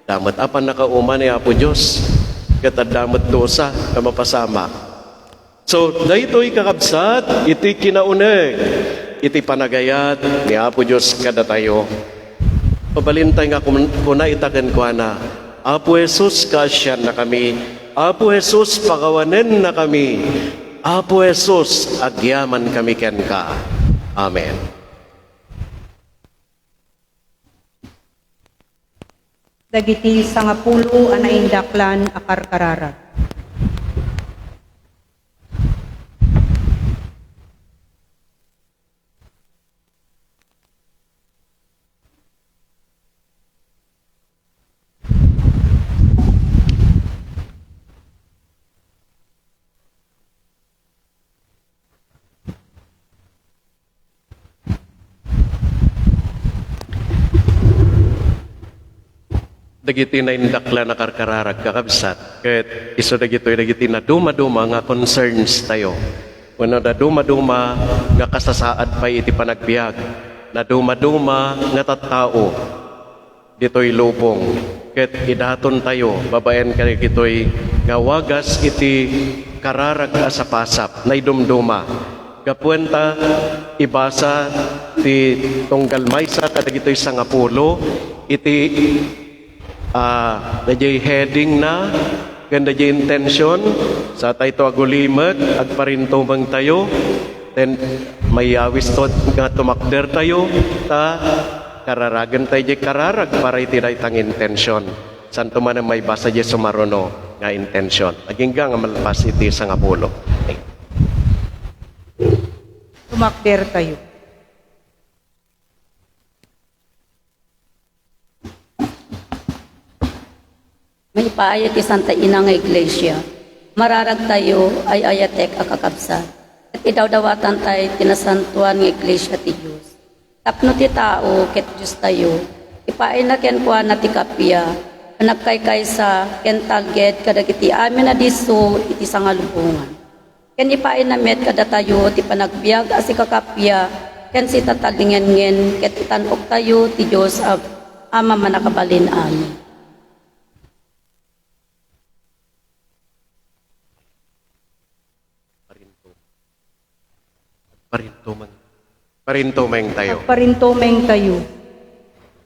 damat apan nakauman ni Apo Diyos, kata damat dosa ka mapasama. So, daytoy kakabsat, iti kinauneg, iti panagayat ni Apo Diyos kada tayo. Pabalintay nga kuna itaken ko na, Apo Jesus, kasyan na kami. Apo Jesus, pakawanen na kami. Apo Jesus, agyaman kami ken ka. Amen. Dagiti sangapulo anaindaklan akarkararag. Dagiti na indakla na karkararag kakabsat. Ket iso dagiti na duma-duma nga concerns tayo. Wano na duma-duma nga kasasaad pa iti panagbiag. Na duma-duma nga tattao. Dito'y lubong. Ket idaton tayo, babaen ka dito'y nga wagas iti kararag sa pasap. Na idumduma. Kapuenta ibasa ti tunggal maysa kadagito'y sangapulo. Iti najay heading na ganda jay intention sa tayo to agulimet agparinto mang tayo then may awis to nga tumakder tayo ta kararagan tayo jay kararag para itiray tang intention santo man may basa jay sumaruno nga intention aging nga malpas iti sa ngapulo. Tumakder tayo. May paayat ti Santa Ina nga Iglesia. Mararag tayo ay ayatek akakabsat. At idawdawatan tayo tinasantuan nga Iglesia ti Diyos. Tapno ti tao ket Diyos tayo. Ipaay na ken kuha na ti kapya. Nagkaykay sa ken talged kadag iti amin na diso iti sangalubungan. Ken ipaay na met kada tayo ti panagbiag as ikakapya. Ken si tatalingen ket itanok tayo ti Diyos ama manakabalin amin. Parintumeng tayo. Agparintumeng tayo.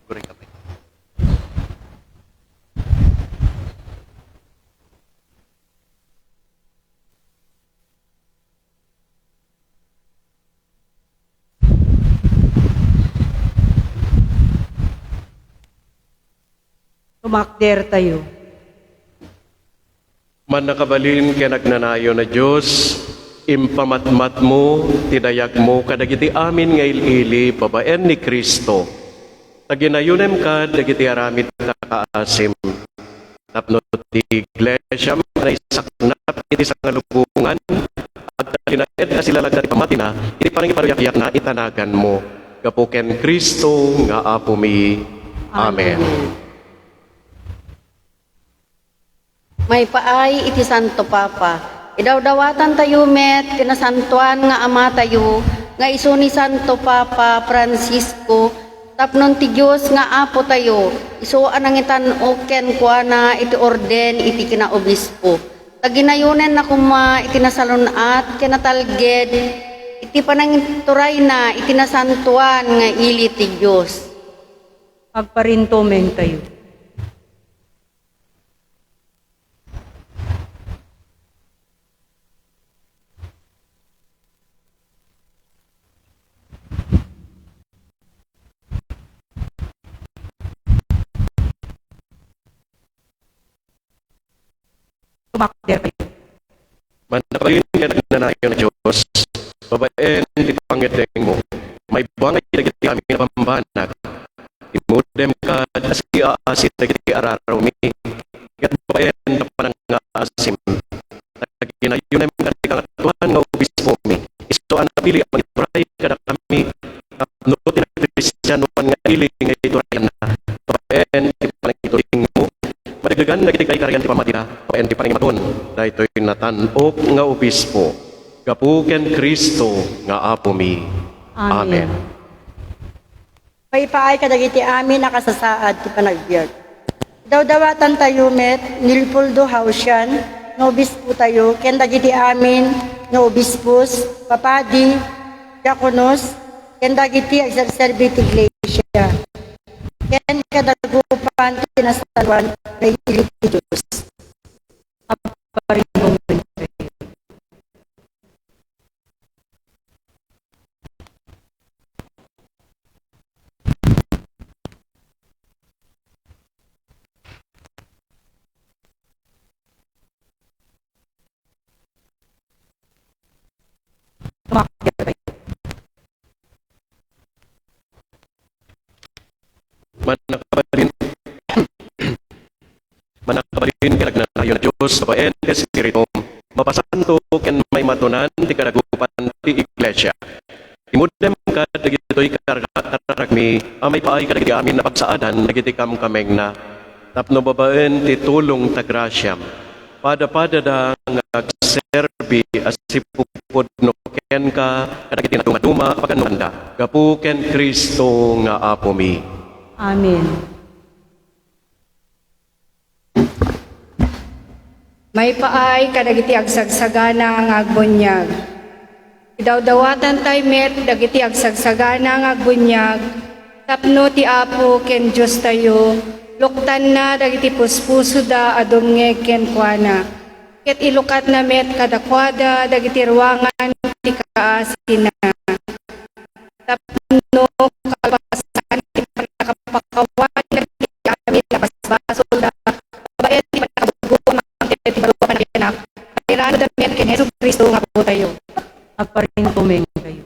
Guri kamay. Tumakder tayo. Man nakabalin kaya nagnanayo na Diyos, impamatmat mo, tinayag mo, kadagiti amin nga ili, babaen ni Kristo. Taginayunem ka, dagiti aramid na kaasim. Tapno ti iglesia, na isaknap, iti sa ngalubungan, at tinaed na sila lang dati pamatina, iti parang iparayak na itanagan mo. Kapuken Kristo nga apo mi. Amen. May paay iti Santo Papa. Idawdawatan tayo met, kinasantuan nga ama tayo, nga iso ni Santo Papa Francisco, tapnon ti Diyos nga apo tayo, iso anangitan oken kuana iti orden iti kinaobispo. Taginayunen na kuma iti nasalunat, kinatalged, iti panangituray na iti nasantuan nga ili ti Diyos. Agparintumeng tayo. Tumakder tayo. Man nakabalin kaya nagnanayo na Diyos, babaen di pangiteng mo, may buwangay dagiti amin na pambanag, imudem ka, asi aasit dagiti araraw mi, kat babaen na panang nga asim, naginayunem ka di kangatuhan nga obispo mi, isto ang napili ang ituray kada kami, no tinag-Kristiyanuan nga iling nga iturayan na, babaen di panang ituring mo, madagagan na kay karyan ti pamatira, babaen di panang imaton, na ito'y natanok nga obispo, kapuken Kristo nga apo mi. Amen. May paay kadagiti amin nakasasaad ti panagbiag. Dawdawatan tayo met, nilpuldo hausyan, no obispo tayo, ken dagiti amin, no obispos, papadi, diakonos, ken dagiti agserserbi ti iglesia. Ken kadagupan ti nasaluan na ili ti Diyos. Agparintumeng tayo. Tumakder tayo. Manakabalin kaya nagnanayo na Diyos, babaen kaya Espiritu, mapasanto ken may matunan ti kadagupan ti iglesia. Imudem ka dagitoy karagmi, amay paay ka dagiti amin na pagsaadan, dagiti kamkameng na, tapno babaen ti tulong ta grasyam. Pada-pada da nga agserbi as sipupod no ken ka, kadagiti natuma-tuma, pagkanunda. Gapu ken Kristo nga apo mi. Amen. May paay kadagiti agsagsagana nga agbunyag. Idawdawatan tayo met, dagiti agsagsagana nga agbunyag, tapno ti apo ken Diyos tayo, luktan na dagiti puspuso da adumnge ken kuana. Ket ilukat na met kadakwada dagiti ruangan ti kaasin na. Tapno kapasan ti panakapakawan dagiti amin napasbaso da. Babae ti panakabugo ti baro panagianak. Atirano da met ken Hesus Kristo nga po tayo. Agparintumeng tayo.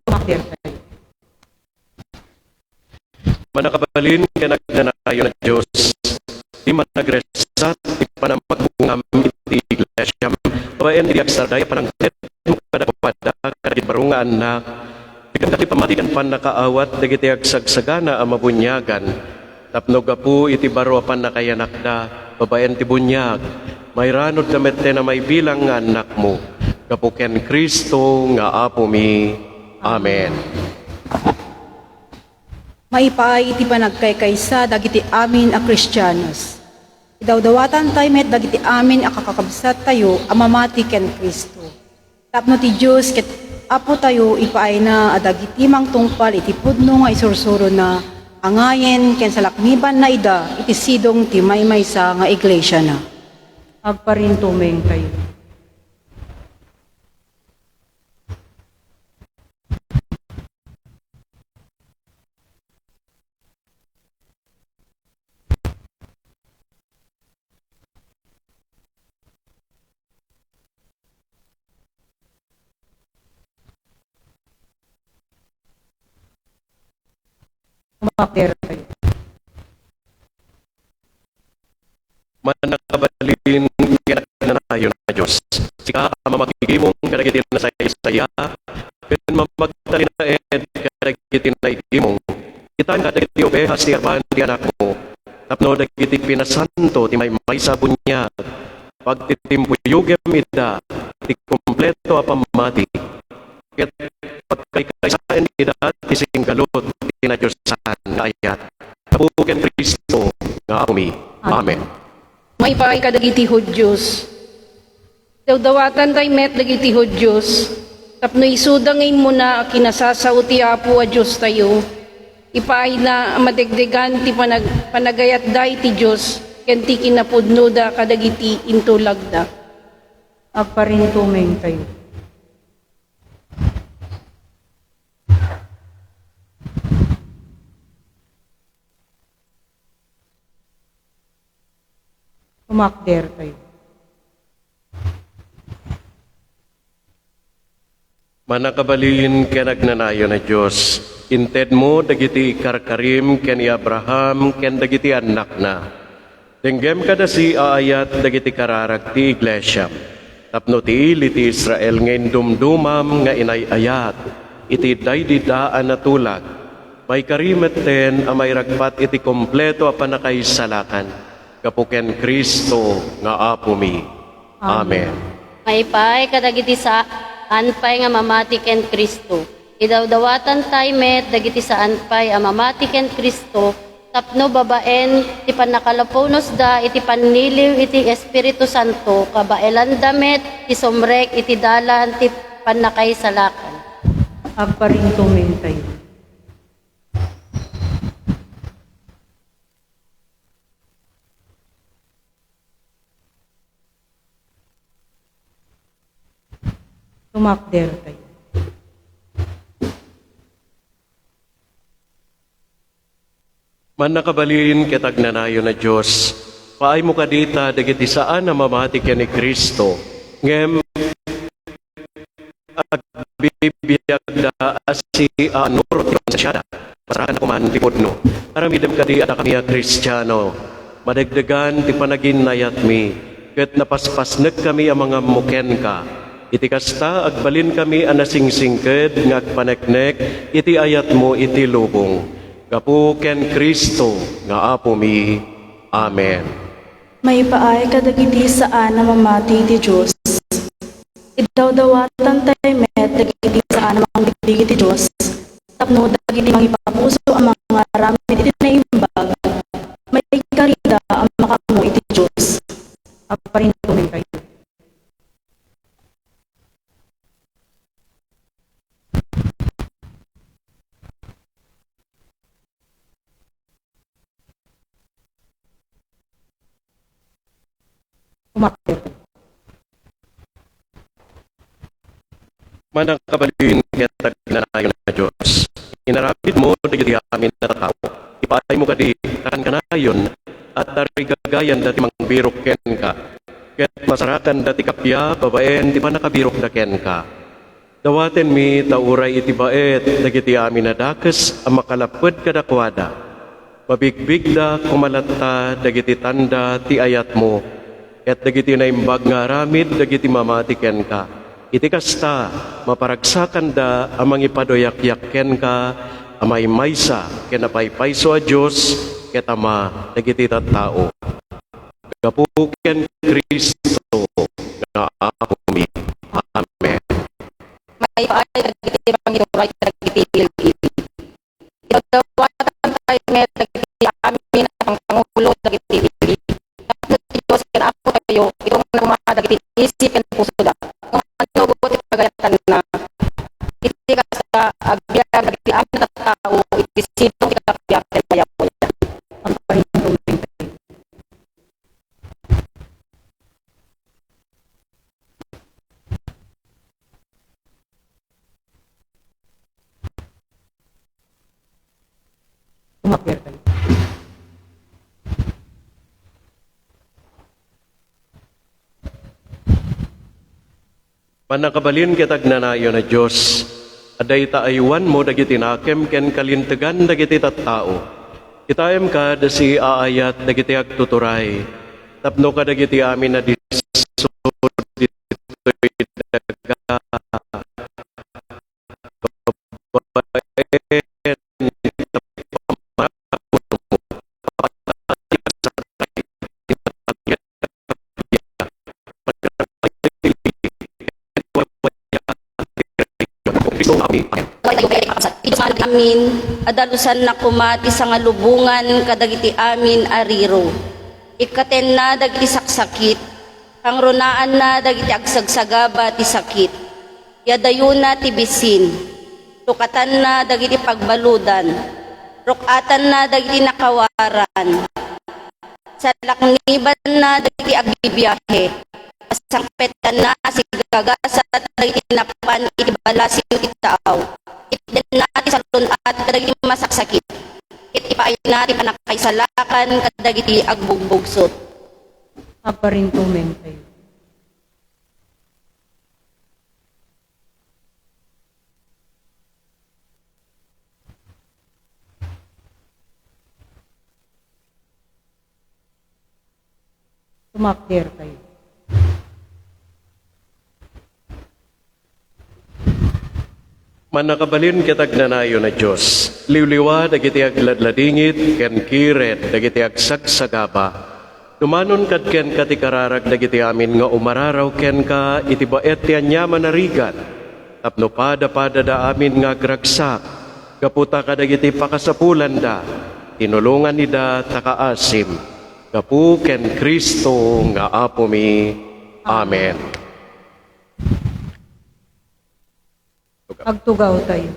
Tumakder tayo. Manakabalin kaya nagnanayo na Diyos, di man nagresat, di panamagbungam iti iglesia, babaen di agsarday, panangtet, kadapada, kadagit barungaan na, dagiti pamatikan pan nakaawat, dagiti agsagsagana ang mabunyagan, tapno gapu iti baro pan nakayanak na, babaen ti bunyag, may ranod kamete na may bilang nga anak mo, gapu ken Kristo nga apo mi. Amen. Maipaay iti panagkaykaysa dagiti amin a Kristiyanos. Idawdawatan tayo met dagiti amin a kakakabsat tayo amamati ken Kristo. Tapno ti Diyos ket apo tayo ipaay na adagiti mang tungpal iti pudno nga isursuro na angayen ken sa lakmiban na ida iti sidong ti maymaysa nga iglesia na. Agparintumeng kayo. Umakder kayo. Manakabalin kinagnayon na Diyos. Sika mamakigimong kadagitin na sa isaya, pin mamagtalin na kadagitin na igimong. Kita nga dagiti obehas ti arban ti anak mo, tapno dagiti pinasanto ti may sabon niya. Pagtitimpuyugem ida, ti kompleto apamati. Ket pagkaikaisaan ida ti singgalot ti na Diyos saan nga ayat. Kapuken Kristo nga umi. Amen. May paay kadagiti Hudyos. Dawdawatan tayo met dagiti Hudyos. Tapno isudangin mo na kinasasao ti Apo a Diyos tayo. Ipaay na madegdegan ti panagayat day ti Diyos. Ken ti kinapudno da kadagiti intulag da. Agparintumeng kayo. Umakder kayo. Manakabalin ken agnanayon na Diyos. Inted mo dagiti karkarim ken ni Abraham ken dagiti anak na. Denggem kada si aayat dagiti kararag ti iglesia. Tapno ti ili ti Israel ngayon dumdumam nga inayayat. Iti daydidaan na tulag. May karimet ten amay ragpat iti kompleto a panakaisalakan. Kapuken Kristo nga apo mi. Amen. May paay kadagiti sa anpay nga mamati ken Kristo. Idawdawatan tayo met dagiti sa anpay a mamati ken Kristo. Tapno babaen ti panakalapunos da iti paniliw iti Espiritu Santo. Kabaelan damet ti somrek iti dalan ti panakaisalakan. Agparintumeng kayo. Umakder kayo. Manakabalin kitagnanayon na Diyos. Paay mo kadita dagiti saan na mamati ken ni Kristo. Ngem agbibiyag da asi anuro ti konsesyada. Pasarakan ako man ti pudno. Aramidem kadi ada kami a Kristiyano. Madagdagan ti panaginayat mi. Ket napaspasnek kami a mga muken ka. Iti kasta agbalin kami anasingsingked nga agpaneknek iti ayat mo iti lubong. Kapuken Kristo nga apo mi. Amen. May paay kadagiti saan na mamati ti Diyos. Idawdawatan tayo met dagiti saan na mangbibig ti Diyos. Tapno dagiti mangipapuso ang mga ramid iti naimbag. May karida ang makamu iti Diyos. Agparintumeng kayo. Umakder kayo. Manakabalin kitagnanayon na Diyos. Inaramid mo dagiti amin na tao. Ipaay mo kadi kanayon at tarigagayan dati mang birok ken ka. Ket masarakan dati kapya babaen di pa nakabirok da ken ka. Dawaten mi tauray iti baet dagiti amin na dakes ang makalapod kadakwada. Mabigbig da kumalatta dagiti tanda ti ayat mo. Ket dagiti naimbag nga aramid dagiti mamati ken ka. Iti kasta maparagsakan da amang ipadoyak-yak ken ka amay maysa ken napaypayso a Dios ket ama dagiti tattao. Kapuken Kristo nga apo mi. Amen. May paay dagiti panginuray dagiti pilipili. Idawdawatan tayo met dagiti amin ang pangulo dagiti pilipili. Tapno ti Diyos ken apo tayo itong nagmamada dagiti isip ken puso da. Ano buti pagayatan na Isidong ikapiyapel payapoya. Ang parintong Umakyat tayo. Panakabalin kitag nanayo na Diyos, aday taaywan mo dagiti nakem ken kalintegan dagiti tattao. Itayem ka da si aayat dagiti agtuturay, tapno ka dagiti amin na disod dito'y daga. amin, adalusan na kumati sa nga lubungan kadagiti amin ariro. Ikaten na dagiti saksakit, pangrunaan na dagiti agsagsagaba ti sakit. Yadayon na ti bisin, tukatan na dagiti pagbaludan, rukatan na dagiti nakawaran. Sa lakniban na dagiti agbibiyahe, pasangpetan na sigagasa dagiti napan iti balasin iti tao. Iten natin sa lunat kadagiti masaksakit. Itipaay natin panakaisalakan kadagiti agbugbugsot. Aparintumen tayo. Tumakder tayo. Manakabalin kitag nanayo na Diyos, liwliwa dagiti agladladingit, ken kiret dagiti agsagsagaba. Tumanon kad ken kati kararag dagiti amin nga umararaw ken ka iti baet ti anyaman narigat. Tapno pada da amin nga agragsak, kaputa ka dagiti pakasapulan da, tinulungan nida takaasim. Kapu ken Kristo nga apo mi. Amen. Agtugaw tayo.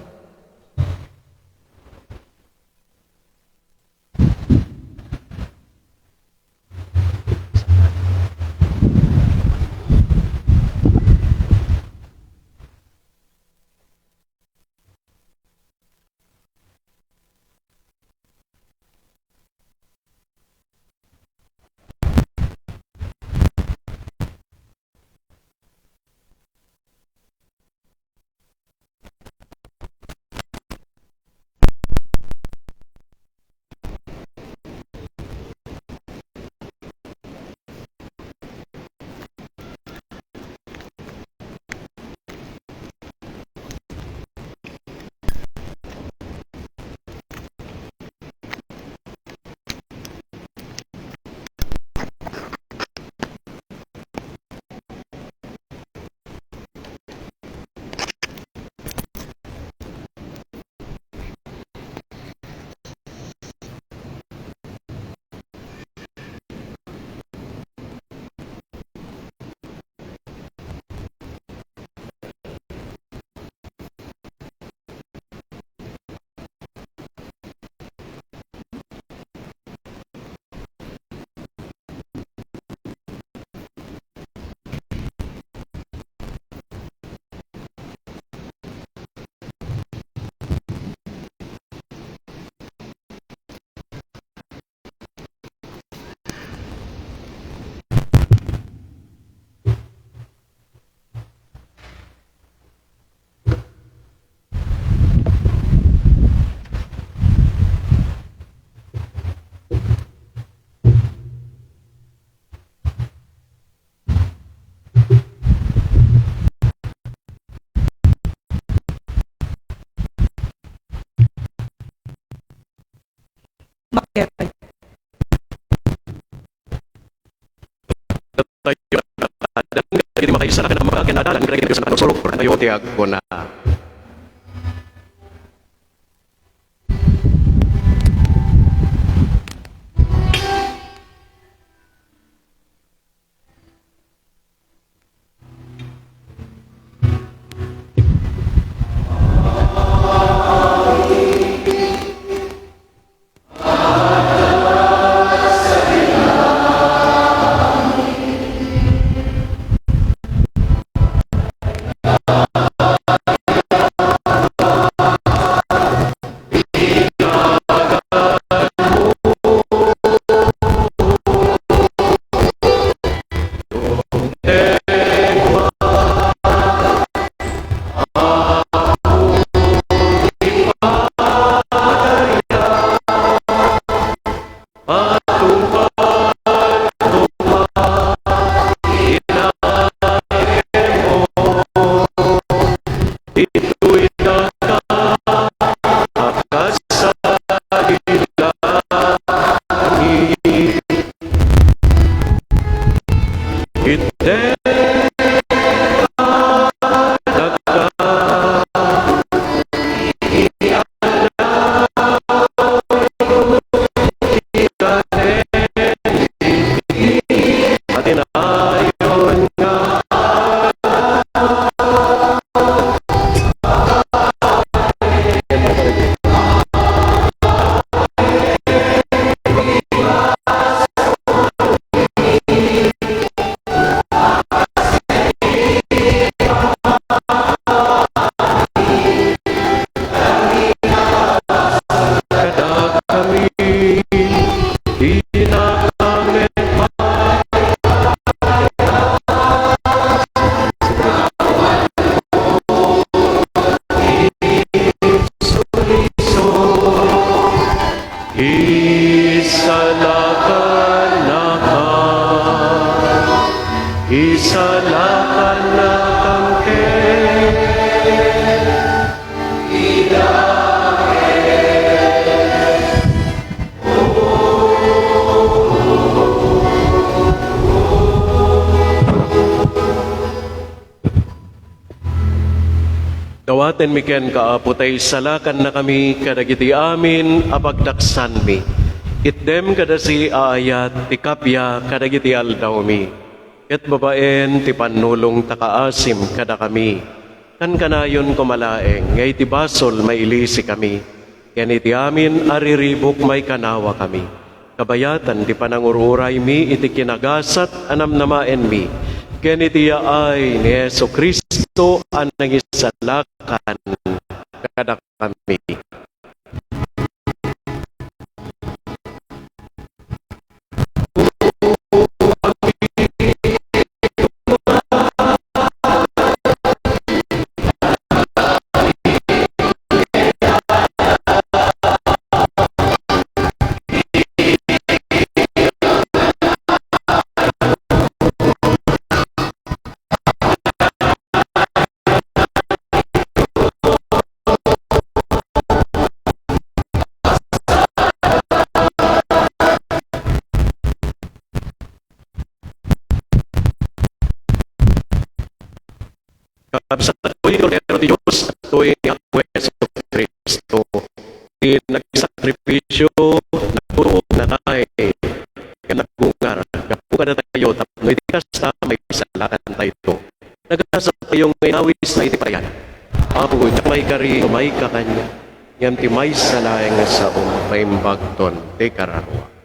Tumakder tayo. Tayo dagiti makaisalakan ang mga kinadalan kadagiti sa pagsulok tayo ti agkuna. Dawaten mi ken kaaputay salakan na kami kadagiti amin apagdaksan mi. Itdem kadasi aayat ti kapya kadagiti aldaw mi. Ket babaen ti panulong takaasim kada kami. Kan kanayon kumalaeng ngay ti basol mailisi kami. Ken iti amin ariribok may kanawa kami. Kabayatan ti panangururay mi iti kinagasat anamnamaen mi. Ken iti yaay ni Yesu Kristo ang nangisalakan kada kami. Sa tuwing Cordero de Diyos at tuwing ang Yesu Kristo, nagsakripisyo, nagpuro na tayo, nagungar, napuka na tayo, tapos itikas na may salakan tayo. Nagasa tayong inawis na itipayan. Apo, may kari, may kakanya, yan ti may salayang sa paimbagton, te kararwa.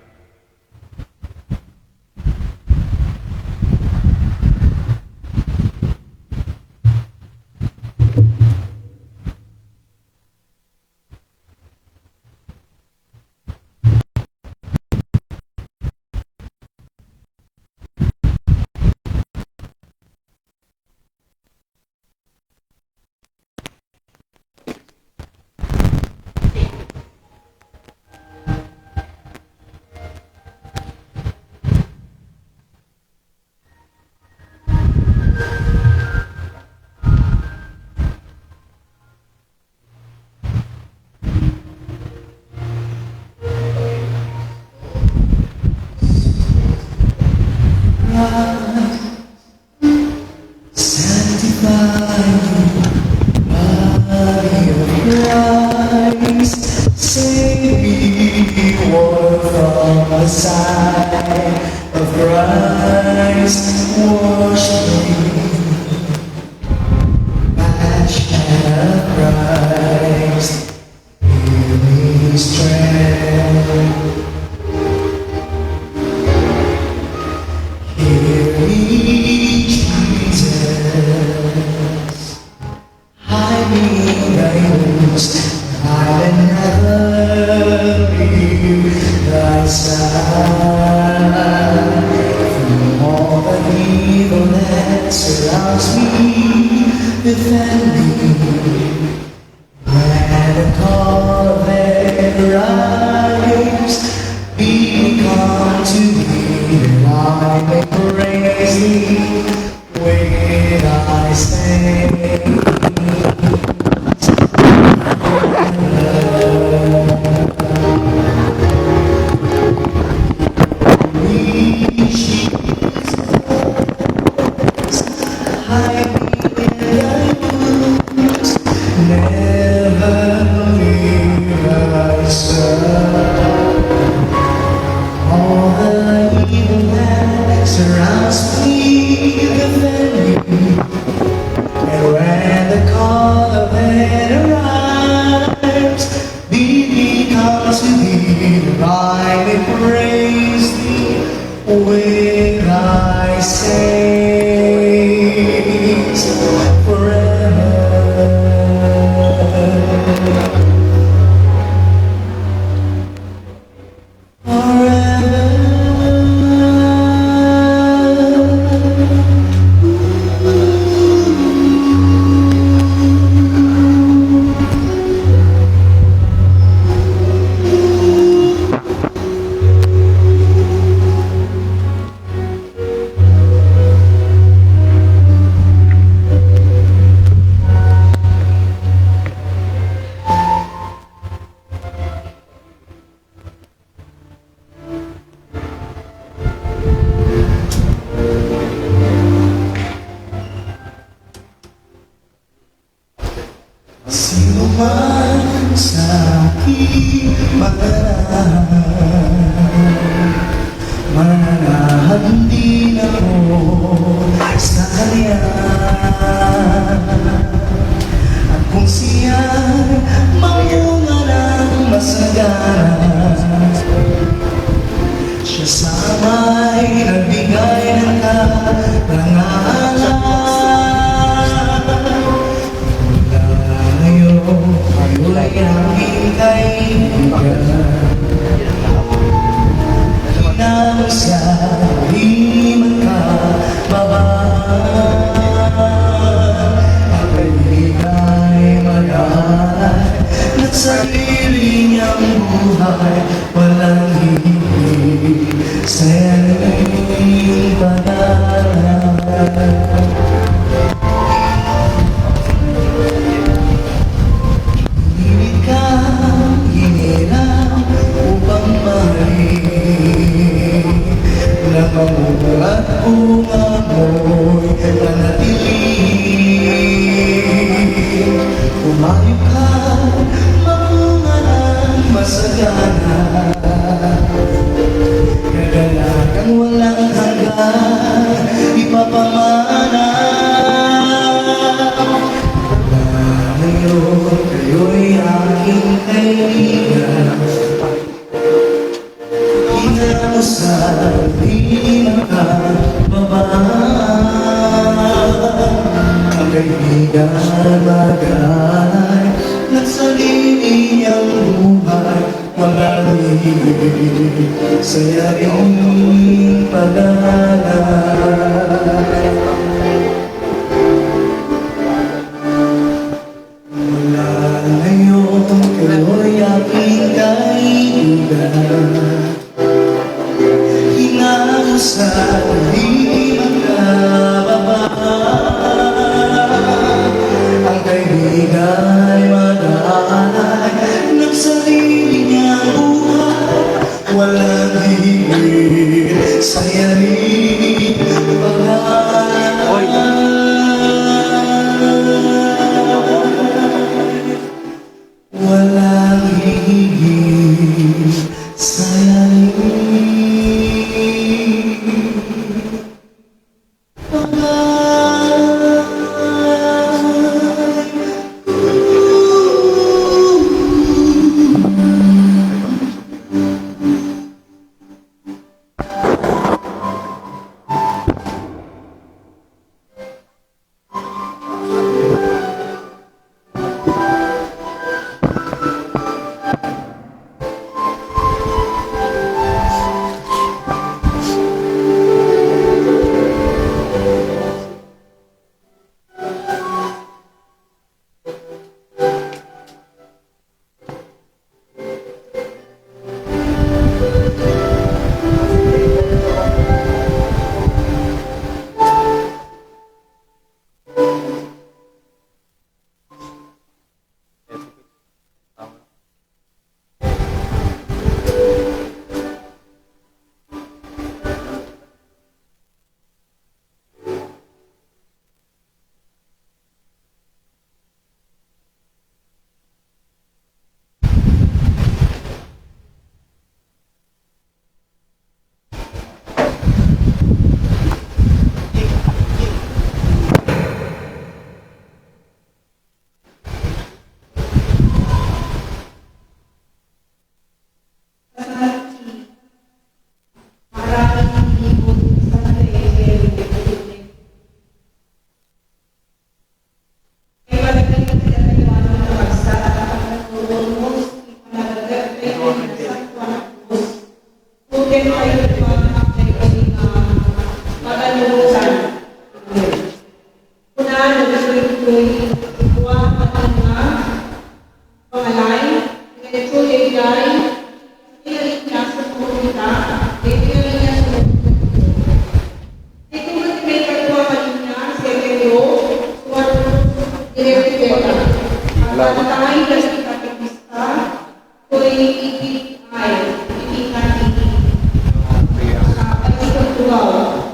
Where I stay. Sino man sa aking mananahan din ako sa kanya. At kung siya'y mamunga ng masagana, siya sa may nagbigay ng karangalan. Ayo'y aking kaibigan, hinang sa di magkababaan. Ang kaibigan'y malay at sarili niyang buhay, walang hihigit sa iyong pag-aaral. At umamoy nanatili. Umayo ka, mamunga ng masagana, kadalagang walang hanggan ipapamana. Ngayon kayo'y aking kaibigan, hinang sa di makababaan. Ang kaibigan magay at sarili niyang buhay, walang hihigit sa iyong pag-aaral. Wala ngayon kayo'y aking kaibigan, hinang sa di magkababaan. Ang kaibigan'y mag-aalay ng sarili niyang buhay, walang hihigit sa iyong pag-aalay. Walang hihigit sa iyong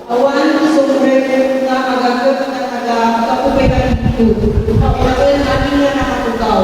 Awan, sumber, na agagap, at aga, kapupay ka dito. Kapag natin na nakatugaw.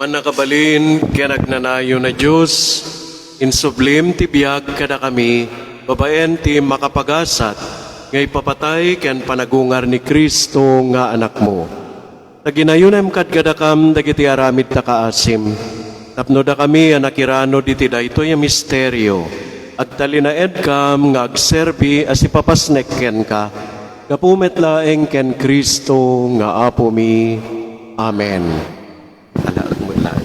Manakabalin, kaya nagnanayo na Diyos, insublim ti biyag kada kami, babaen ti makapagasat, ngay papatay ken panagungar ni Kristo nga anak mo. Naginayonem kad kadakam dagiti aramid ta kaasim. Tapno da kami anakirano diti daytoy a misteryo. Agtalinaed kam nga agserbi as ipapasnek ken ka. Kapumet laeng ken Kristo nga apo mi. Amen. Alaag mo lang.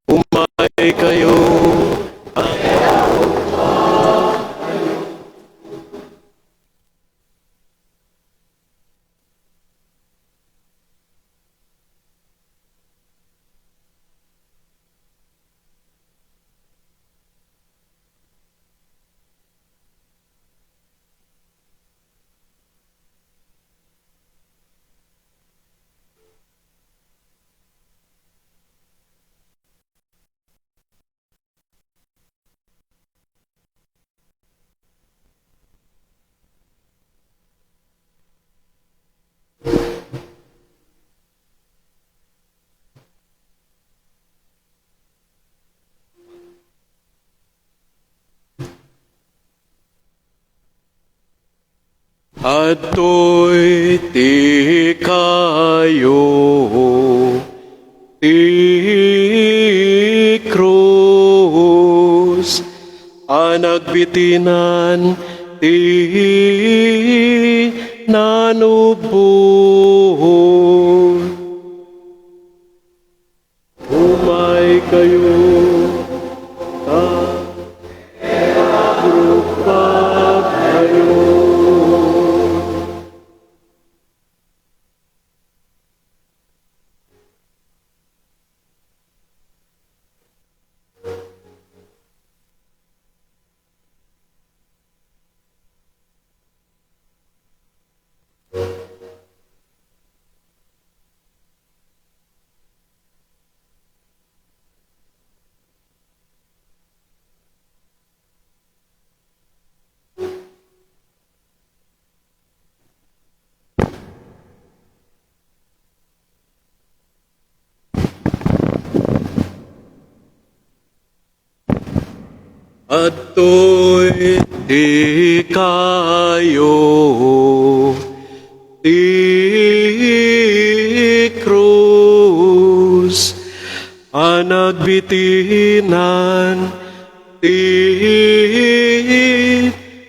Umay kayo. Ato'y ti kayo, ti krus, anagbitinan ti nanubon. Umay kayo, grupag kayo. Ato'y ti kayo, ti krus, anagbitinan ti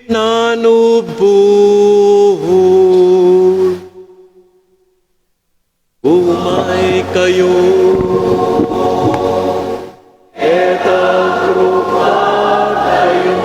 nanubon. kayo. Etagrupan kayo.